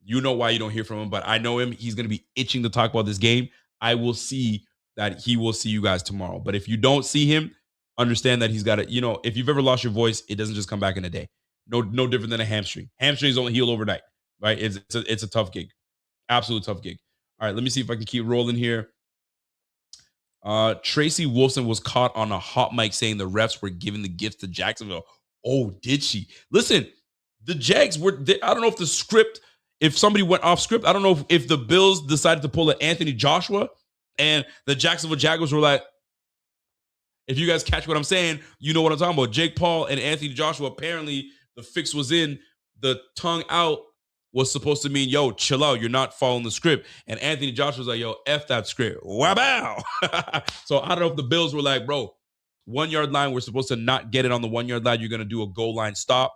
You know why you don't hear from him. But I know him. He's going to be itching to talk about this game. I will see that he will see you guys tomorrow. But if you don't see him, understand that he's got to, if you've ever lost your voice, it doesn't just come back in a day. No different than a hamstring. Hamstrings don't heal overnight, right? It's a tough gig. Absolute tough gig. All right, let me see if I can keep rolling here. Tracy Wolfson was caught on a hot mic saying the refs were giving the gifts to Jacksonville. Oh, did she? Listen, the Jags I don't know if somebody went off script. I don't know if the Bills decided to pull an Anthony Joshua and the Jacksonville Jaguars were like, if you guys catch what I'm saying, you know what I'm talking about. Jake Paul and Anthony Joshua, apparently the fix was in. The tongue out was supposed to mean, yo, chill out. You're not following the script. And Anthony Joshua was like, yo, F that script. Wow. So I don't know if the Bills were like, bro, 1 yard line, we're supposed to not get it on the 1 yard line. You're going to do a goal line stop.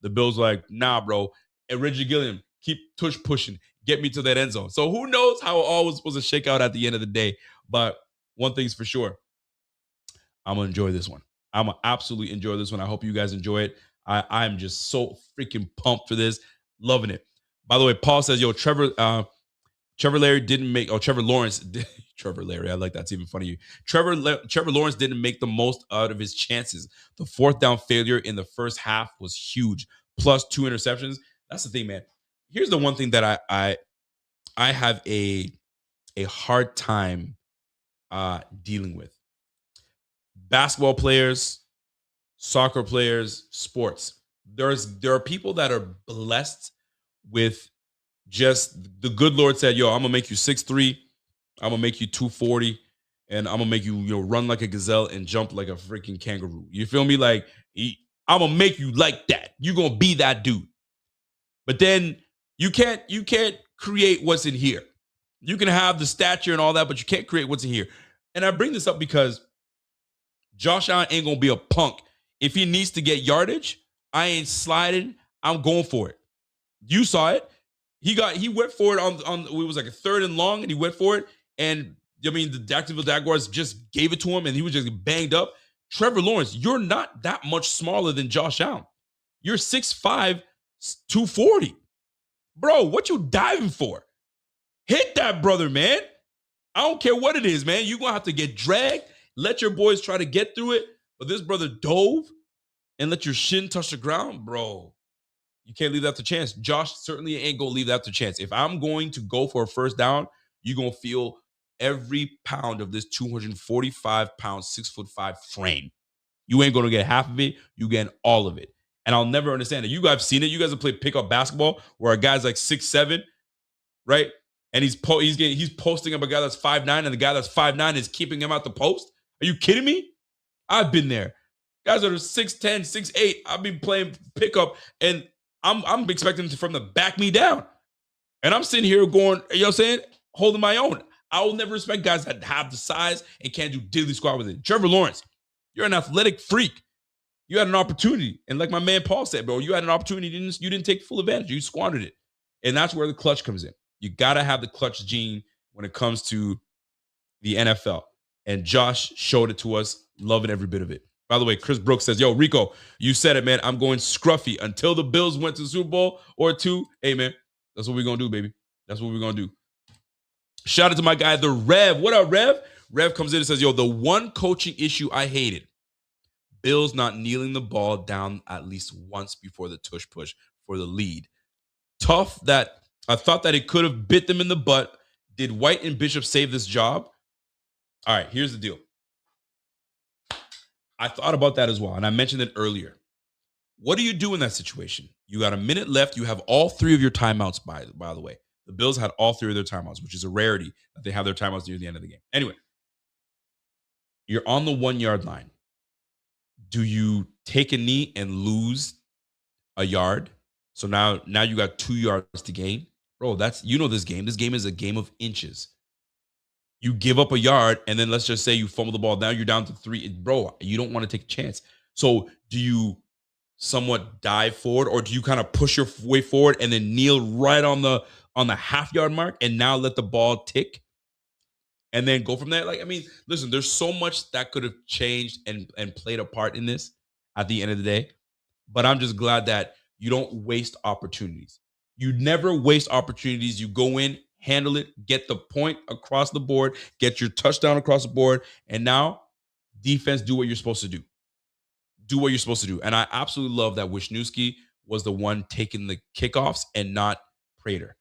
The Bills were like, nah, bro. And Reggie Gilliam, keep pushing. Get me to that end zone. So who knows how it all was supposed to shake out at the end of the day. But one thing's for sure. I'm going to enjoy this one. I'm going to absolutely enjoy this one. I hope you guys enjoy it. I'm just so freaking pumped for this. Loving it. By the way, Paul says, yo, Trevor Trevor Lawrence. Trevor Larry, I like that. It's even funny. Trevor Lawrence didn't make the most out of his chances. The fourth down failure in the first half was huge. Plus 2 interceptions. That's the thing, man. Here's the one thing that I have a hard time dealing with. Basketball players, soccer players, sports. There are people that are blessed with just the good Lord said, yo, I'm gonna make you 6'3", I'm gonna make you 240, and I'm gonna make you run like a gazelle and jump like a freaking kangaroo. You feel me? Like I'm gonna make you like that. You're gonna be that dude. But then you can't create what's in here. You can have the stature and all that, but you can't create what's in here. And I bring this up because Josh Allen ain't gonna be a punk. If he needs to get yardage, I ain't sliding. I'm going for it. You saw it. He went for it on it was like a 3rd and long, and he went for it. And I mean, the Jacksonville Jaguars just gave it to him, and he was just banged up. Trevor Lawrence, you're not that much smaller than Josh Allen. You're 6'5", 240. Bro, what you diving for? Hit that brother, man. I don't care what it is, man. You're going to have to get dragged. Let your boys try to get through it. But this brother dove and let your shin touch the ground, bro. You can't leave that to chance. Josh certainly ain't going to leave that to chance. If I'm going to go for a first down, you're going to feel every pound of this 245-pound, 6'5" frame. You ain't going to get half of it. You getting all of it. And I'll never understand it. You guys have seen it. You guys have played pickup basketball where a guy's like 6'7", right? And he's posting up a guy that's 5'9", and the guy that's 5'9" is keeping him out the post. Are you kidding me? I've been there. Guys that are 6'10", 6'8", I've been playing pickup, and I'm expecting them to back me down. And I'm sitting here going, you know what I'm saying, holding my own. I will never respect guys that have the size and can't do diddly squat with it. Trevor Lawrence, you're an athletic freak. You had an opportunity. And like my man Paul said, bro, you had an opportunity. You didn't take full advantage. You squandered it. And that's where the clutch comes in. You got to have the clutch gene when it comes to the NFL. And Josh showed it to us, loving every bit of it. By the way, Chris Brooks says, yo, Rico, you said it, man. I'm going scruffy until the Bills went to the Super Bowl or 2. Hey, man, that's what we're going to do, baby. That's what we're going to do. Shout out to my guy, the Rev. What up, Rev? Rev comes in and says, yo, the one coaching issue I hated, Bills not kneeling the ball down at least once before the tush push for the lead. Tough that I thought that it could have bit them in the butt. Did White and Bishop save this job? All right, here's the deal. I thought about that as well, and I mentioned it earlier. What do you do in that situation? You got a minute left. You have all 3 of your timeouts, by the way. The Bills had all 3 of their timeouts, which is a rarity that they have their timeouts near the end of the game. Anyway, you're on the 1-yard line. Do you take a knee and lose a yard? So now you got 2 yards to gain. Bro, this game. This game is a game of inches. You give up a yard, and then let's just say you fumble the ball. Now you're down to 3. Bro, you don't want to take a chance. So do you somewhat dive forward, or do you kind of push your way forward and then kneel right on the half-yard mark and now let the ball tick and then go from there? Like, I mean, listen, there's so much that could have changed and played a part in this at the end of the day. But I'm just glad that you don't waste opportunities. You never waste opportunities. You go in, handle it, get the point across the board, get your touchdown across the board, and now defense, do what you're supposed to do. Do what you're supposed to do. And I absolutely love that Wisniewski was the one taking the kickoffs and not Prater.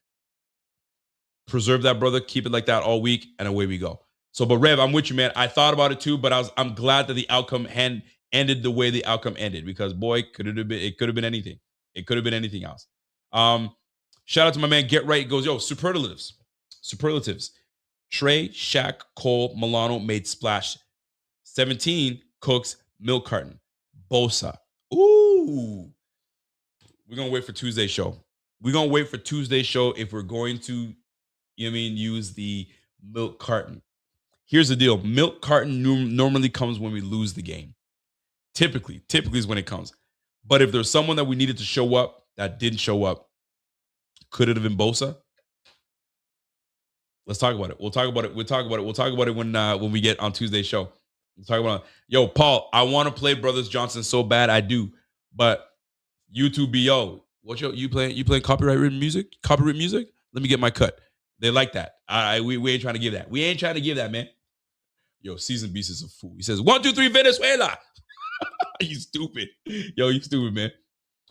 Preserve that, brother. Keep it like that all week, and away we go. So, but Rev, I'm with you, man. I thought about it too, but I'm glad that the outcome ended the way the outcome ended, because boy, it could have been anything. It could have been anything else. Shout out to my man Get Right. He goes, yo, superlatives. Trey, Shaq, Cole, Milano made splash. 17, Cooks, milk carton. Bosa. Ooh. We're going to wait for Tuesday's show. If we're going to, use the milk carton. Here's the deal. Milk carton normally comes when we lose the game. Typically is when it comes. But if there's someone that we needed to show up that didn't show up, could it have been Bosa? Let's talk about it. We'll talk about it when we get on Tuesday's show. We'll talk about it. Yo, Paul, I want to play Brothers Johnson so bad. I do. But YouTube BO. You playing copyrighted music? Let me get my cut. They like that. We ain't trying to give that. We ain't trying to give that, man. Yo, Season Beast is a fool. He says, 1, 2, 3, Venezuela. You stupid. Yo, you stupid, man.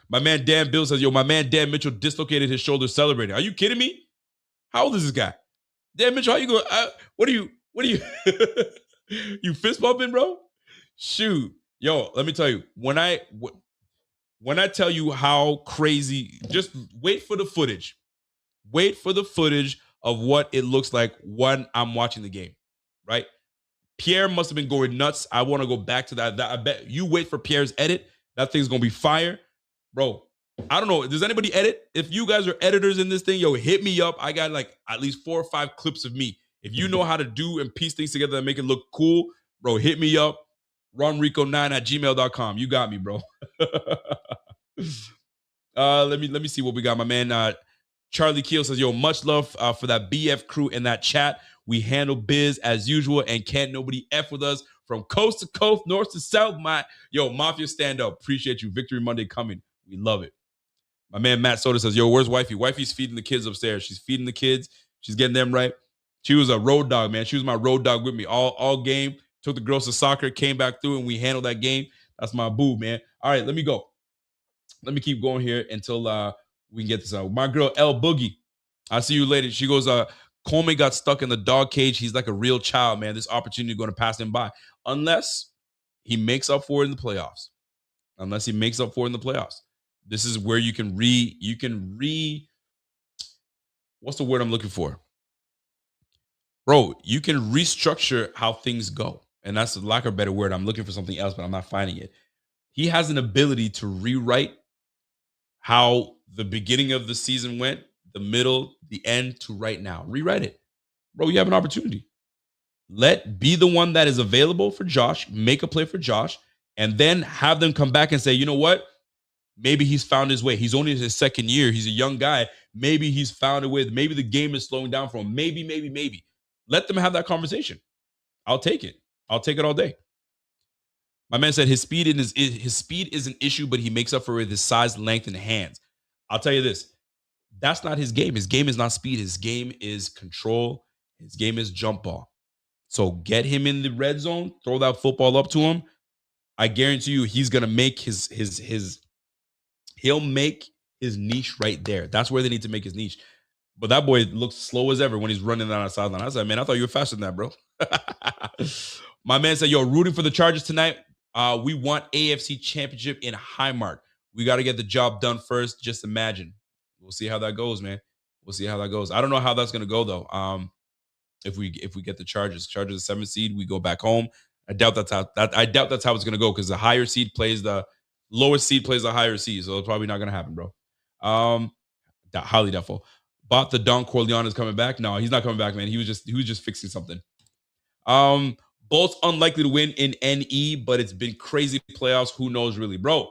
My man Dan Bill says, yo, my man Dan Mitchell dislocated his shoulder celebrating. Are you kidding me? How old is this guy? Dan Mitchell, how you going? What are you, you fist bumping, bro? Shoot. Yo, let me tell you, when I tell you how crazy, just wait for the footage. Wait for the footage of what it looks like when I'm watching the game, right? Pierre must have been going nuts. I want to go back to that. I bet you wait for Pierre's edit. That thing's going to be fire. Bro, I don't know. Does anybody edit? If you guys are editors in this thing, yo, hit me up. I got like at least 4 or 5 clips of me. If you know how to do and piece things together and make it look cool, bro, hit me up. RonRico9@gmail.com. You got me, bro. Let me see what we got. My man Charlie Keel says, yo, much love for that BF crew in that chat. We handle biz as usual and can't nobody F with us from coast to coast, north to south. Yo, Mafia stand up. Appreciate you. Victory Monday coming. We love it. My man Matt Soda says, yo, where's wifey? Wifey's feeding the kids upstairs. She's feeding the kids. She's getting them right. She was a road dog, man. She was my road dog with me all game. Took the girls to soccer, came back through, and we handled that game. That's my boo, man. All right, let me go. Let me keep going here until we can get this out. My girl, L Boogie. I'll see you later. She goes, Coleman got stuck in the dog cage. He's like a real child, man. This opportunity is going to pass him by. Unless he makes up for it in the playoffs. This is where you can what's the word I'm looking for? Bro, you can restructure how things go. And that's a lack of a better word. I'm looking for something else, but I'm not finding it. He has an ability to rewrite how the beginning of the season went, the middle, the end to right now. Rewrite it. Bro, you have an opportunity. Be the one that is available for Josh, make a play for Josh, and then have them come back and say, you know what? Maybe he's found his way. He's only in his second year. He's a young guy. Maybe he's found a way. Maybe the game is slowing down for him. Maybe. Let them have that conversation. I'll take it. I'll take it all day. My man said his speed is an issue, but he makes up for it with his size, length, and hands. I'll tell you this. That's not his game. His game is not speed. His game is control. His game is jump ball. So get him in the red zone, throw that football up to him. I guarantee you he's going to make he'll make his niche right there. That's where they need to make his niche. But that boy looks slow as ever when he's running down the sideline. I said, man, I thought you were faster than that, bro. My man said, yo, rooting for the Chargers tonight. We want AFC Championship in Highmark. We got to get the job done first. Just imagine. We'll see how that goes, man. We'll see how that goes. I don't know how that's going to go, though. If we get the Chargers. Chargers, the 7th seed, we go back home. I doubt that's how it's going to go because the higher seed plays the lowest seed plays the higher seed. So it's probably not going to happen, bro. Highly doubtful. Bought the Don Corleone is coming back. No, he's not coming back, man. He was just fixing something. Both unlikely to win in NE, but it's been crazy playoffs. Who knows, really, bro?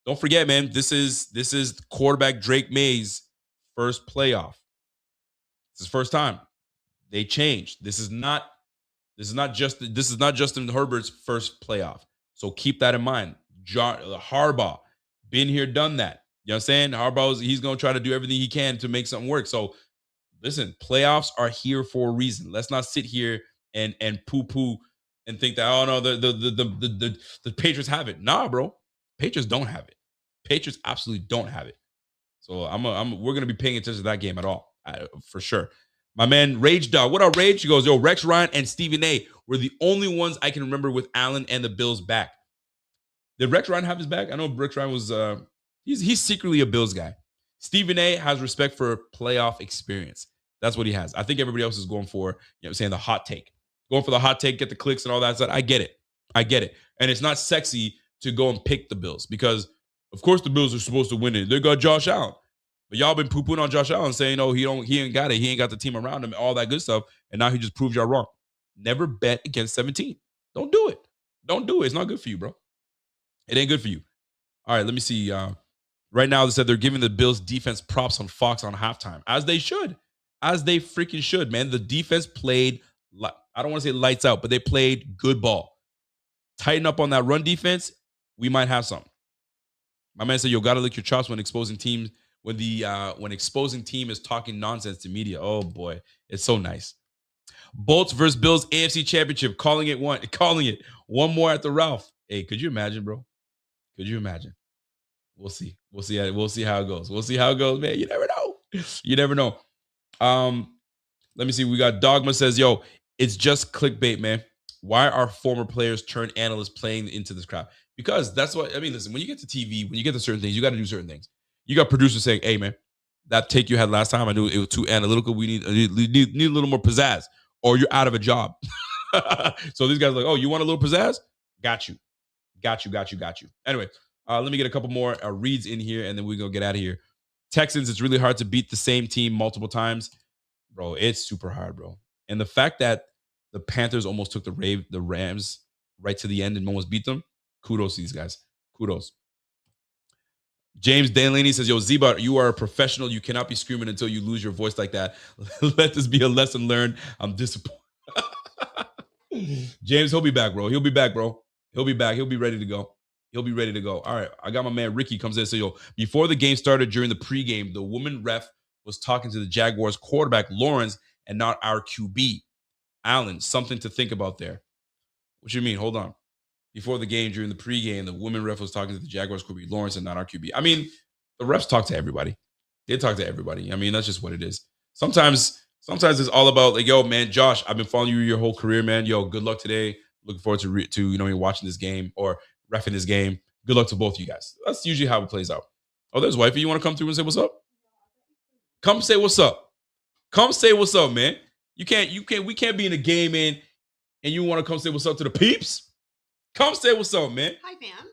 Don't forget, man. This is quarterback Drake May's first playoff. It's his first time. They changed. This is not Justin Herbert's first playoff. So keep that in mind. Harbaugh, been here, done that. You know what I'm saying? Harbaugh, he's going to try to do everything he can to make something work. So listen, playoffs are here for a reason. Let's not sit here and poo-poo and think that, oh no, the Patriots have it. Nah, bro. Patriots don't have it. Patriots absolutely don't have it. So we're going to be paying attention to that game at all, for sure. My man Rage Dog, what up, Rage? He goes, yo, Rex Ryan and Stephen A were the only ones I can remember with Allen and the Bills back. Did Rex Ryan have his back? I know Rex Ryan was he's secretly a Bills guy. Stephen A has respect for playoff experience. That's what he has. I think everybody else is going for, you know what I'm saying, the hot take. Going for the hot take, get the clicks and all that stuff. I get it. And it's not sexy to go and pick the Bills because, of course, the Bills are supposed to win it. They got Josh Allen. But y'all been poo-pooing on Josh Allen saying, oh, he ain't got it. He ain't got the team around him, all that good stuff. And now he just proves y'all wrong. Never bet against 17. Don't do it. It's not good for you, bro. It ain't good for you. All right, let me see. Right now, they said they're giving the Bills defense props on Fox on halftime. As they should. As they freaking should, man. The defense played, I don't want to say lights out, but they played good ball. Tighten up on that run defense, we might have something. My man said, you got to lick your chops when exposing teams when exposing team is talking nonsense to media. Oh boy, it's so nice. Bolts versus Bills AFC Championship. Calling it one more at the Ralph. Hey, could you imagine, bro? Could you imagine? We'll see. We'll see how it goes. We'll see how it goes, man. You never know. You never know. Let me see. We got Dogma says, yo, it's just clickbait, man. Why are former players turned analysts playing into this crap? Because that's what I mean. Listen, when you get to TV, when you get to certain things, you got to do certain things. You got producers saying, hey, man, that take you had last time, I knew it was too analytical. We need a little more pizzazz, or you're out of a job. So these guys are like, oh, you want a little pizzazz? Got you. Anyway, let me get a couple more reads in here, and then we're going to get out of here. Texans, it's really hard to beat the same team multiple times. Bro, it's super hard, bro. And the fact that the Panthers almost took the Rams right to the end and almost beat them, kudos to these guys. Kudos. James Delaney says, yo, Z-Bot, you are a professional. You cannot be screaming until you lose your voice like that. Let this be a lesson learned. I'm disappointed. James, he'll be back, bro. He'll be back. He'll be ready to go. All right. I got my man Ricky comes in. So, yo, before the game started during the pregame, the woman ref was talking to the Jaguars quarterback, Lawrence, and not our QB. Allen, something to think about there. What you mean? Hold on. Before the game, during the pregame, the woman ref was talking to the Jaguars QB, Lawrence, and not our QB. I mean, the refs talk to everybody. They talk to everybody. I mean, that's just what it is. Sometimes it's all about like, yo, man, Josh, I've been following you your whole career, man. Yo, good luck today. Looking forward to watching this game or reffing this game. Good luck to both of you guys. That's usually how it plays out. Oh, there's wifey. You want to come through and say what's up? Come say what's up. Come say what's up, man. We can't be in a game, man, and you want to come say what's up to the peeps? Come say what's up, man. Hi, fam.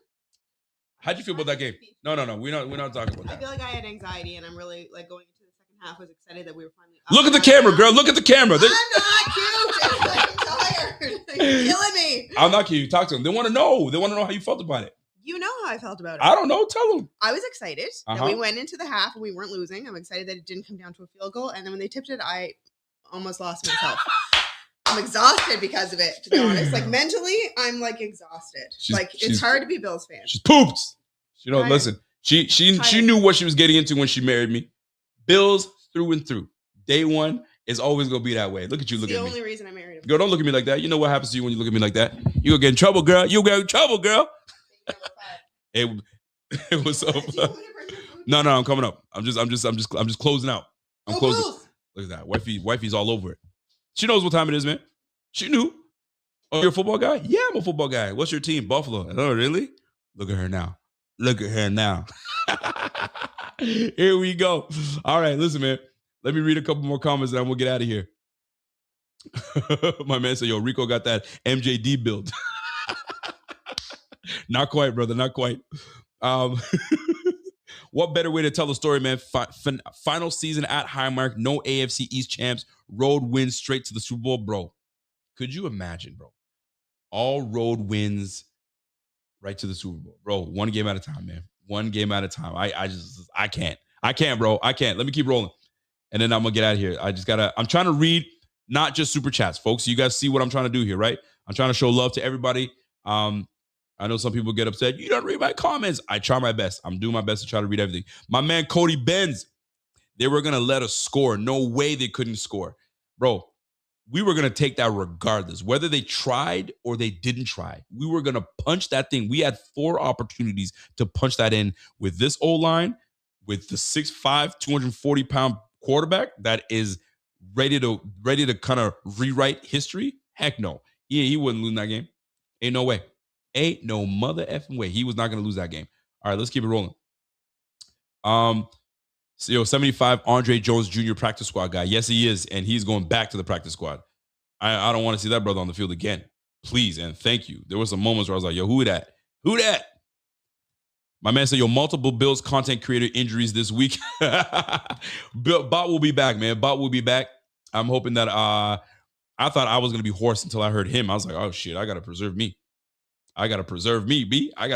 How'd you feel about that game? No. We're not talking about that. I feel like I had anxiety, and I'm really like going into the second half. Was excited that we were finally. Look at the camera, girl. Look at the camera. I'm not cute. I'm tired. You're killing me. I'm not kidding. You talk to them. They want to know. How you felt about it. You know how I felt about it. I don't know. Tell them. I was excited that we went into the half and we weren't losing. I'm excited that it didn't come down to a field goal, and then when they tipped it, I almost lost myself. I'm exhausted because of it, to be honest. Like mentally, I'm like exhausted. It's hard to be Bills fan. She's pooped. Listen. She knew what she was getting into when she married me. Bills through and through. Day one is always gonna be that way. Look at you. Look at me. The only reason I married him. Girl, don't look at me like that. You know what happens to you when you look at me like that. You gonna get in trouble, girl. You gonna get in trouble, girl. It was so. No, I'm coming up. I'm just closing out. I'm closing. Look at that. Wifey's all over it. She knows what time it is, man. She knew. Oh, you're a football guy? Yeah, I'm a football guy. What's your team? Buffalo. Oh, really? Look at her now. Here we go. All right, listen, man. Let me read a couple more comments and then we'll get out of here. My man said, yo, Rico got that MJD build. Not quite, brother. Not quite. What better way to tell the story, man? Final season at Highmark, no AFC East champs, road wins straight to the Super Bowl, bro. Could you imagine, bro? All road wins right to the Super Bowl, bro. One game at a time, man. One game at a time. I can't, bro. I can't. Let me keep rolling, and then I'm gonna get out of here. I'm trying to read not just super chats, folks. You guys see what I'm trying to do here, right? I'm trying to show love to everybody. I know some people get upset. You don't read my comments. I try my best. I'm doing my best to try to read everything. My man, Cody Benz, they were going to let us score. No way they couldn't score. Bro, we were going to take that regardless. Whether they tried or they didn't try, we were going to punch that thing. We had 4 opportunities to punch that in with this O-line, with the 6'5", 240-pound quarterback that is ready to kind of rewrite history. Heck no. He wouldn't lose that game. Ain't no way. Ain't no mother effing way. He was not going to lose that game. All right, let's keep it rolling. 75, Andre Jones Jr. practice squad guy. Yes, he is, and he's going back to the practice squad. I don't want to see that brother on the field again. Please and thank you. There were some moments where I was like, yo, who that? My man said, yo, multiple Bills content creator injuries this week. Bot will be back, man. Bot will be back. I'm hoping that I thought I was going to be hoarse until I heard him. I was like, oh, shit, I got to preserve me. B. I got to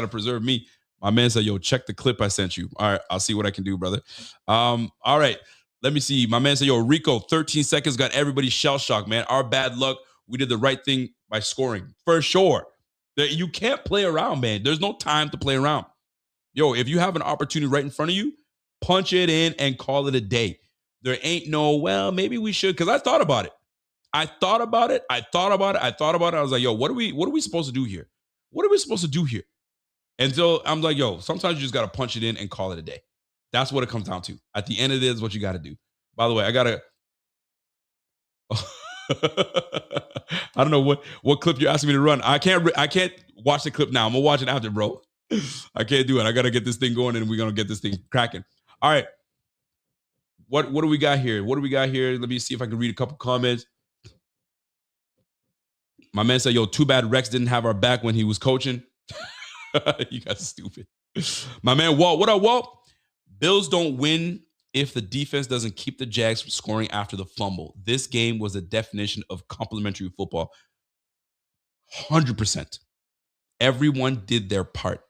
preserve me. My man said, yo, check the clip I sent you. All right, I'll see what I can do, brother. All right, let me see. My man said, yo, Rico, 13 seconds got everybody shell-shocked, man. Our bad luck. We did the right thing by scoring. For sure. You can't play around, man. There's no time to play around. Yo, if you have an opportunity right in front of you, punch it in and call it a day. There ain't no, well, maybe we should, because I thought about it. I was like, yo, what are we supposed to do here? What are we supposed to do here? And so I'm like, yo, sometimes you just got to punch it in and call it a day. That's what it comes down to. At the end of it is what you got to do. By the way, I got to, I don't know what clip you're asking me to run. I can't watch the clip now. I'm going to watch it after, bro. I can't do it. I got to get this thing going and we're going to get this thing cracking. All right. What do we got here? Let me see if I can read a couple comments. My man said, yo, too bad Rex didn't have our back when he was coaching. You guys are stupid. My man Walt, what up, Walt? Bills don't win if the defense doesn't keep the Jags from scoring after the fumble. This game was a definition of complementary football. 100%. Everyone did their part.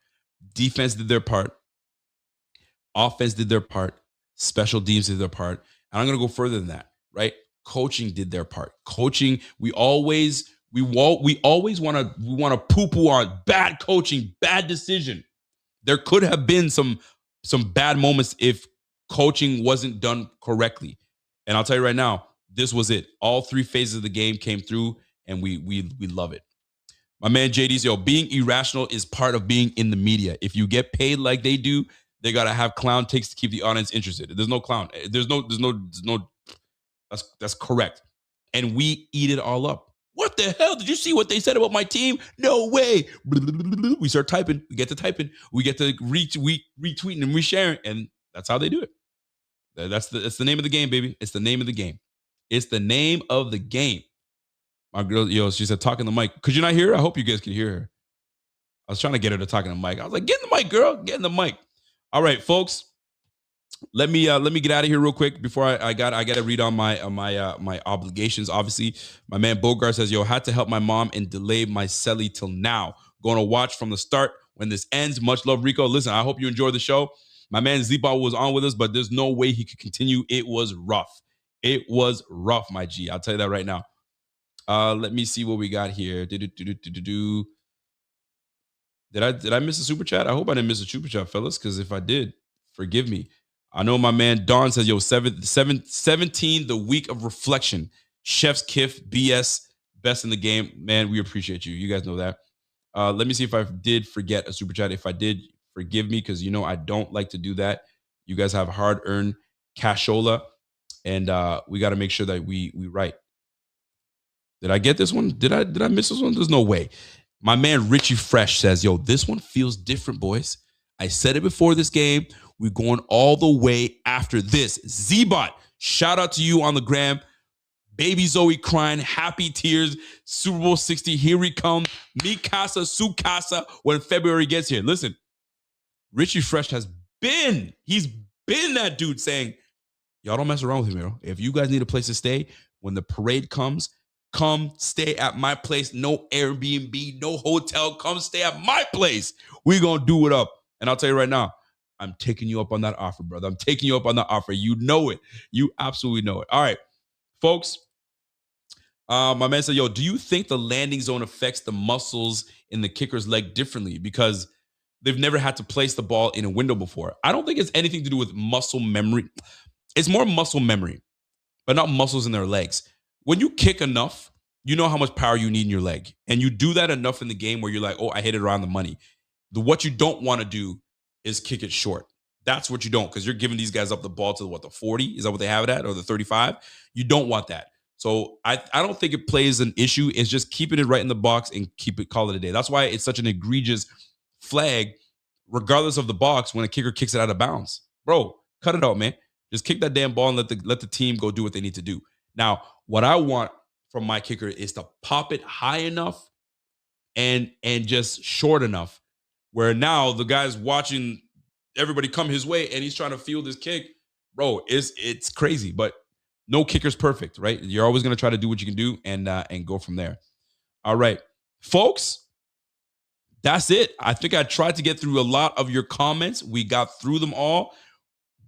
Defense did their part. Offense did their part. Special teams did their part. And I'm going to go further than that, right? Coaching did their part. Coaching, we always want to poo-poo on bad coaching, bad decision. There could have been some bad moments if coaching wasn't done correctly. And I'll tell you right now, this was it. All three phases of the game came through, and we love it. My man JD's, yo, being irrational is part of being in the media. If you get paid like they do, they gotta have clown takes to keep the audience interested. There's no clown. There's no. That's correct. And we eat it all up. What the hell? Did you see what they said about my team? No way. We start typing. We get to typing. We get to retweeting and resharing. And that's how they do it. That's the name of the game, baby. It's the name of the game. It's the name of the game. My girl, yo, she said, talking the mic. Could you not hear her? I hope you guys can hear her. I was trying to get her to talk in the mic. I was like, get in the mic, girl. Get in the mic. All right, folks. Let me get out of here real quick before I got to read on my obligations. Obviously, my man Bogart says, yo, had to help my mom and delay my celly till now. Going to watch from the start when this ends. Much love, Rico. Listen, I hope you enjoyed the show. My man Z-Bot was on with us, but there's no way he could continue. It was rough. It was rough, my G. I'll tell you that right now. Let me see what we got here. Did I miss a super chat? I hope I didn't miss a super chat, fellas, because if I did, forgive me. I know my man Don says, yo, 17, the week of reflection. Chef's Kiff, BS, best in the game. Man, we appreciate you. You guys know that. Let me see if I did forget a super chat. If I did, forgive me, because I don't like to do that. You guys have hard-earned cashola, and we got to make sure that we write. Did I get this one? Did I miss this one? There's no way. My man Richie Fresh says, yo, this one feels different, boys. I said it before this game. We're going all the way after this. Z-Bot, shout out to you on the gram. Baby Zoe crying, happy tears. Super Bowl 60, here we come. Mi casa, su casa, when February gets here. Listen, Richie Fresh he's been that dude saying, y'all don't mess around with him, bro. If you guys need a place to stay, when the parade comes, come stay at my place. No Airbnb, no hotel. Come stay at my place. We're going to do it up. And I'll tell you right now, I'm taking you up on that offer, brother. I'm taking you up on that offer. You know it. You absolutely know it. All right, folks. My man said, yo, do you think the landing zone affects the muscles in the kicker's leg differently because they've never had to place the ball in a window before? I don't think it's anything to do with muscle memory. It's more muscle memory, but not muscles in their legs. When you kick enough, you know how much power you need in your leg. And you do that enough in the game where you're like, oh, I hit it around the money. What you don't want to do is kick it short. That's what you don't, because you're giving these guys up the ball to the 40? Is that what they have it at? Or the 35? You don't want that. So I don't think it plays an issue. It's just keeping it right in the box and call it a day. That's why it's such an egregious flag, regardless of the box, when a kicker kicks it out of bounds. Bro, cut it out, man. Just kick that damn ball and let the team go do what they need to do. Now, what I want from my kicker is to pop it high enough and just short enough where now the guy's watching everybody come his way and he's trying to field his kick. Bro, it's crazy, but no kicker's perfect, right? You're always going to try to do what you can do and go from there. All right, folks, that's it. I think I tried to get through a lot of your comments. We got through them all.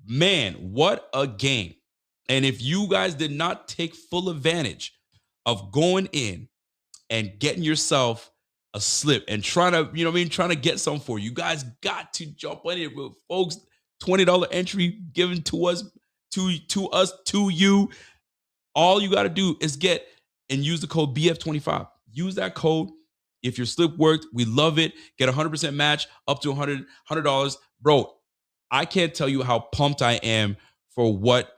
Man, what a game. And if you guys did not take full advantage of going in and getting yourself a slip and trying to, trying to get something for you guys got to jump on it, folks. $20 entry given to us, to you. All you got to do is get and use the code BF25. Use that code. If your slip worked, we love it. Get 100% match up to $100. Bro, I can't tell you how pumped I am for what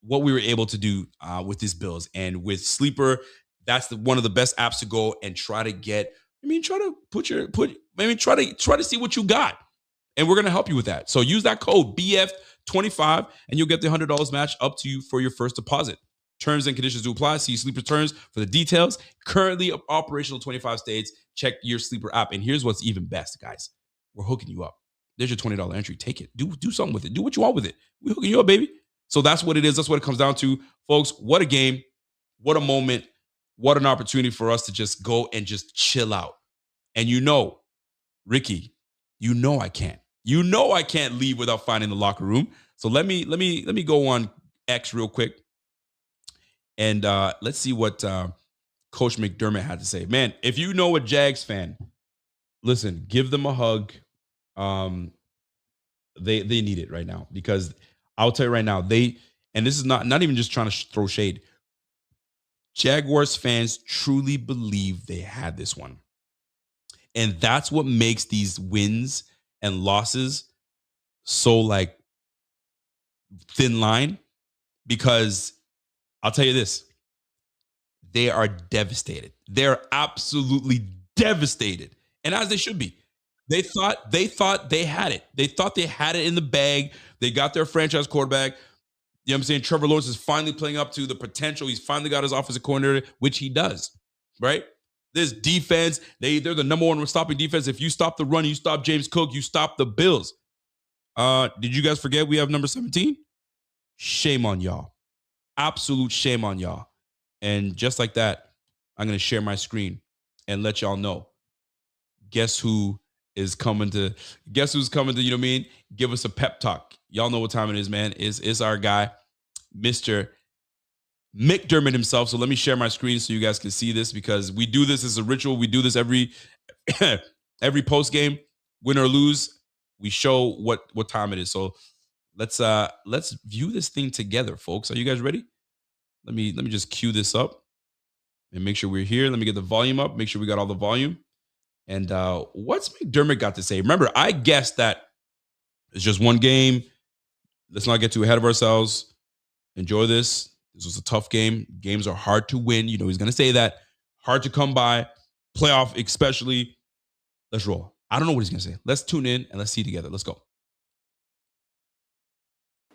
we were able to do with these bills. And with Sleeper, that's one of the best apps to go and try to get. Try to see what you got. And we're going to help you with that. So use that code BF25 and you'll get the $100 match up to you for your first deposit. Terms and conditions do apply. See Sleeper terms for the details. Currently operational 25 states. Check your Sleeper app. And here's what's even best, guys. We're hooking you up. There's your $20 entry. Take it. Do something with it. Do what you want with it. We're hooking you up, baby. So that's what it is. That's what it comes down to. Folks, what a game. What a moment. What an opportunity for us to just go and just chill out. And Ricky, I can't. I can't leave without finding the locker room. So let me go on X real quick. And let's see what Coach McDermott had to say. Man, if you know a Jags fan, listen, give them a hug. They need it right now because I'll tell you right now, and this is not even just trying to throw shade. Jaguars fans truly believe they had this one. And that's what makes these wins and losses so like thin line, because I'll tell you this, they are devastated. They're absolutely devastated. And as they should be. They thought they had it. They thought they had it in the bag. They got their franchise quarterback. You know what I'm saying? Trevor Lawrence is finally playing up to the potential. He's finally got his offensive coordinator, which he does, right? This defense, they're the number one stopping defense. If you stop the run, you stop James Cook, you stop the Bills. Did you guys forget we have number 17? Shame on y'all. Absolute shame on y'all. And just like that, I'm going to share my screen and let y'all know. Guess who's coming to, you know what I mean? Give us a pep talk. Y'all know what time it is, man. It's our guy, Mr. McDermott himself. So let me share my screen so you guys can see this, because we do this as a ritual. We do this every post game, win or lose. We show what time it is. So let's view this thing together, folks. Are you guys ready? Let me just cue this up and make sure we're here. Let me get the volume up. Make sure we got all the volume. And what's McDermott got to say? Remember, I guessed that it's just one game. Let's not get too ahead of ourselves. Enjoy this. This was a tough game. Games are hard to win. You know, he's going to say that. Hard to come by. Playoff especially. Let's roll. I don't know what he's going to say. Let's tune in and let's see together. Let's go.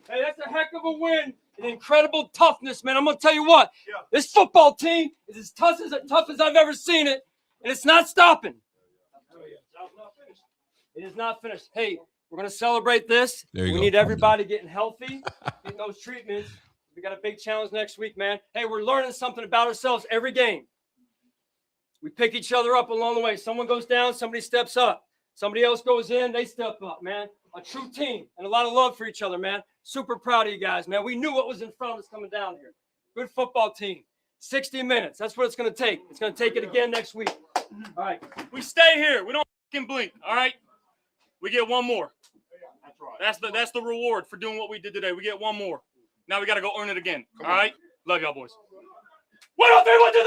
Hey, that's a heck of a win. An incredible toughness, man. I'm going to tell you what. Yeah. This football team is as tough as I've ever seen it, and it's not stopping. It is not finished. Hey, we're going to celebrate this. We need everybody getting healthy, getting those treatments. We got a big challenge next week, man. Hey, we're learning something about ourselves every game. We pick each other up along the way. Someone goes down, somebody steps up. Somebody else goes in, they step up, man. A true team and a lot of love for each other, man. Super proud of you guys, man. We knew what was in front of us coming down here. Good football team. 60 minutes. That's what it's going to take. It's going to take it again next week. All right. We stay here. We don't fucking blink, all right? We get one more. That's right. That's the reward for doing what we did today. We get one more. Now we got to go earn it again. All right? Love y'all, boys. 1, 2, 3, 1, 2,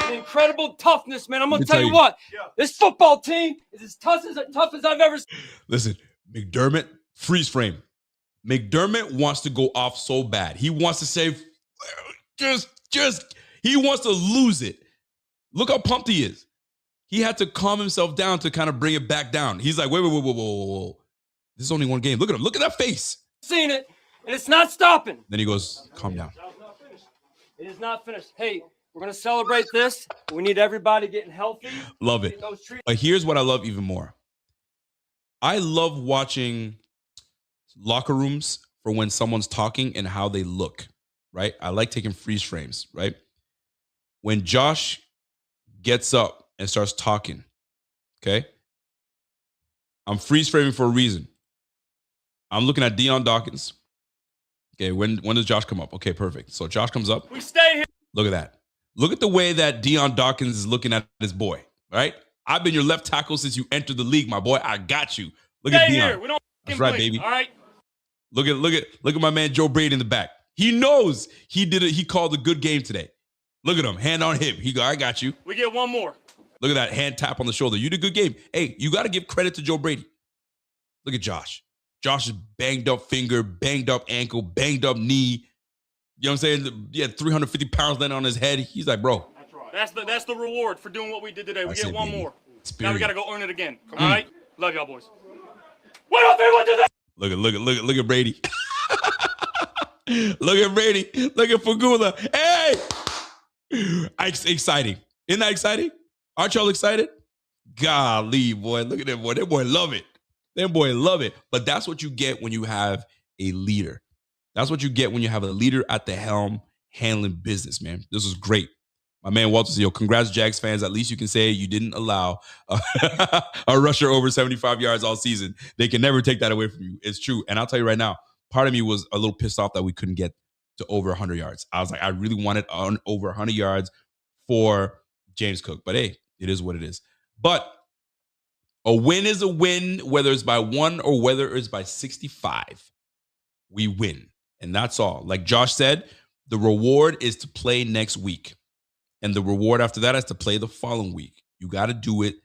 3. Incredible toughness, man. I'm going to tell you what. Yeah. This football team is as tough as I've ever seen. Listen, McDermott, freeze frame. McDermott wants to go off so bad. He wants to say, he wants to lose it. Look how pumped he is. He had to calm himself down to kind of bring it back down. He's like, whoa. This is only one game. Look at him. Look at that face. Seen it, and it's not stopping. Then he goes, calm down. It is not finished. Hey, we're going to celebrate this. We need everybody getting healthy. Love it. But here's what I love even more. I love watching locker rooms for when someone's talking and how they look, right? I like taking freeze frames, right? When Josh gets up and starts talking, okay? I'm freeze framing for a reason. I'm looking at Deion Dawkins. Okay, when does Josh come up? Okay, perfect. So Josh comes up. We stay here. Look at that. Look at the way that Deion Dawkins is looking at his boy, right? I've been your left tackle since you entered the league, my boy. I got you. Look at Stay Dion. here. We don't That's blink, right, baby. All right. Look at my man Joe Brady in the back. He knows he did it. He called a good game today. Look at him, hand on hip. He go, I got you. We get one more. Look at that hand tap on the shoulder. You did a good game. Hey, you got to give credit to Joe Brady. Look at Josh. Josh's banged up finger, banged up ankle, banged up knee. You know what I'm saying? He had 350 pounds landing on his head. He's like, bro. That's the reward for doing what we did today. We get one more. Spirit. Now we got to go earn it again. All right? Love y'all, boys. 1, 2, 3, 1, 2, 3. Look at Brady. Look at Brady. Look at Fagula. Hey! Exciting. Isn't that exciting? Aren't y'all excited? Golly, boy. Look at them, boy. That boy love it. Them boy love it. But that's what you get when you have a leader. That's what you get when you have a leader at the helm handling business, man. This was great. My man Walter said, yo, congrats, Jags fans. At least you can say you didn't allow a rusher over 75 yards all season. They can never take that away from you. It's true. And I'll tell you right now, part of me was a little pissed off that we couldn't get to over 100 yards. I was like, I really wanted over 100 yards for James Cook. But hey, it is what it is. But a win is a win, whether it's by 1 or whether it's by 65. We win. And that's all. Like Josh said, the reward is to play next week. And the reward after that is to play the following week. You got to do it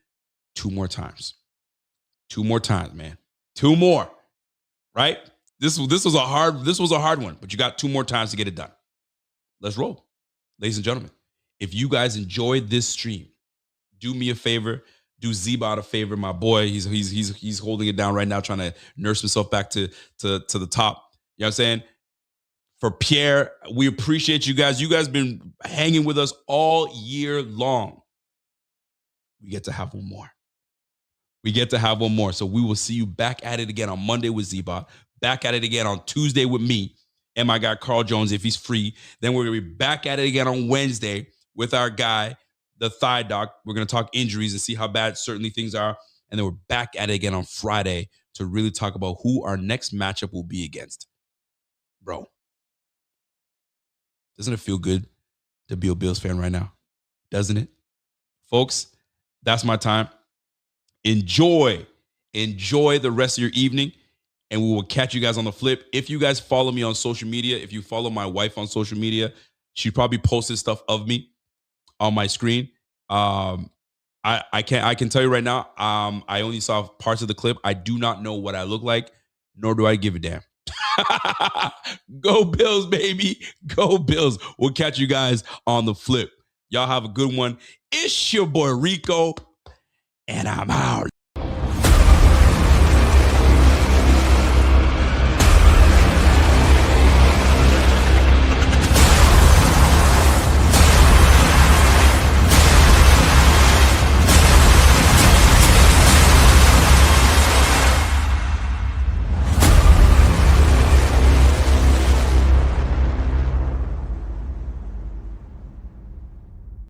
2 more times. 2 more times, man. 2 more. Right? This was a hard one, but you got 2 more times to get it done. Let's roll. Ladies and gentlemen, if you guys enjoyed this stream, do me a favor, do Z-Bot a favor. My boy, he's holding it down right now, trying to nurse himself back to the top. You know what I'm saying? For Pierre, we appreciate you guys. You guys been hanging with us all year long. We get to have one more. We get to have one more. So we will see you back at it again on Monday with Z-Bot, back at it again on Tuesday with me and my guy Carl Jones if he's free. Then we're going to be back at it again on Wednesday with our guy, the Thigh Doc. We're going to talk injuries and see how bad certainly things are. And then we're back at it again on Friday to really talk about who our next matchup will be against. Bro. Doesn't it feel good to be a Bills fan right now? Doesn't it? Folks, that's my time. Enjoy the rest of your evening, and we will catch you guys on the flip. If you guys follow me on social media, if you follow my wife on social media, she probably posted stuff of me on my screen. I can tell you right now, I only saw parts of the clip. I do not know what I look like, nor do I give a damn. Go Bills, baby. Go Bills. We'll catch you guys on the flip. Y'all have a good one. It's your boy Rico, and I'm out.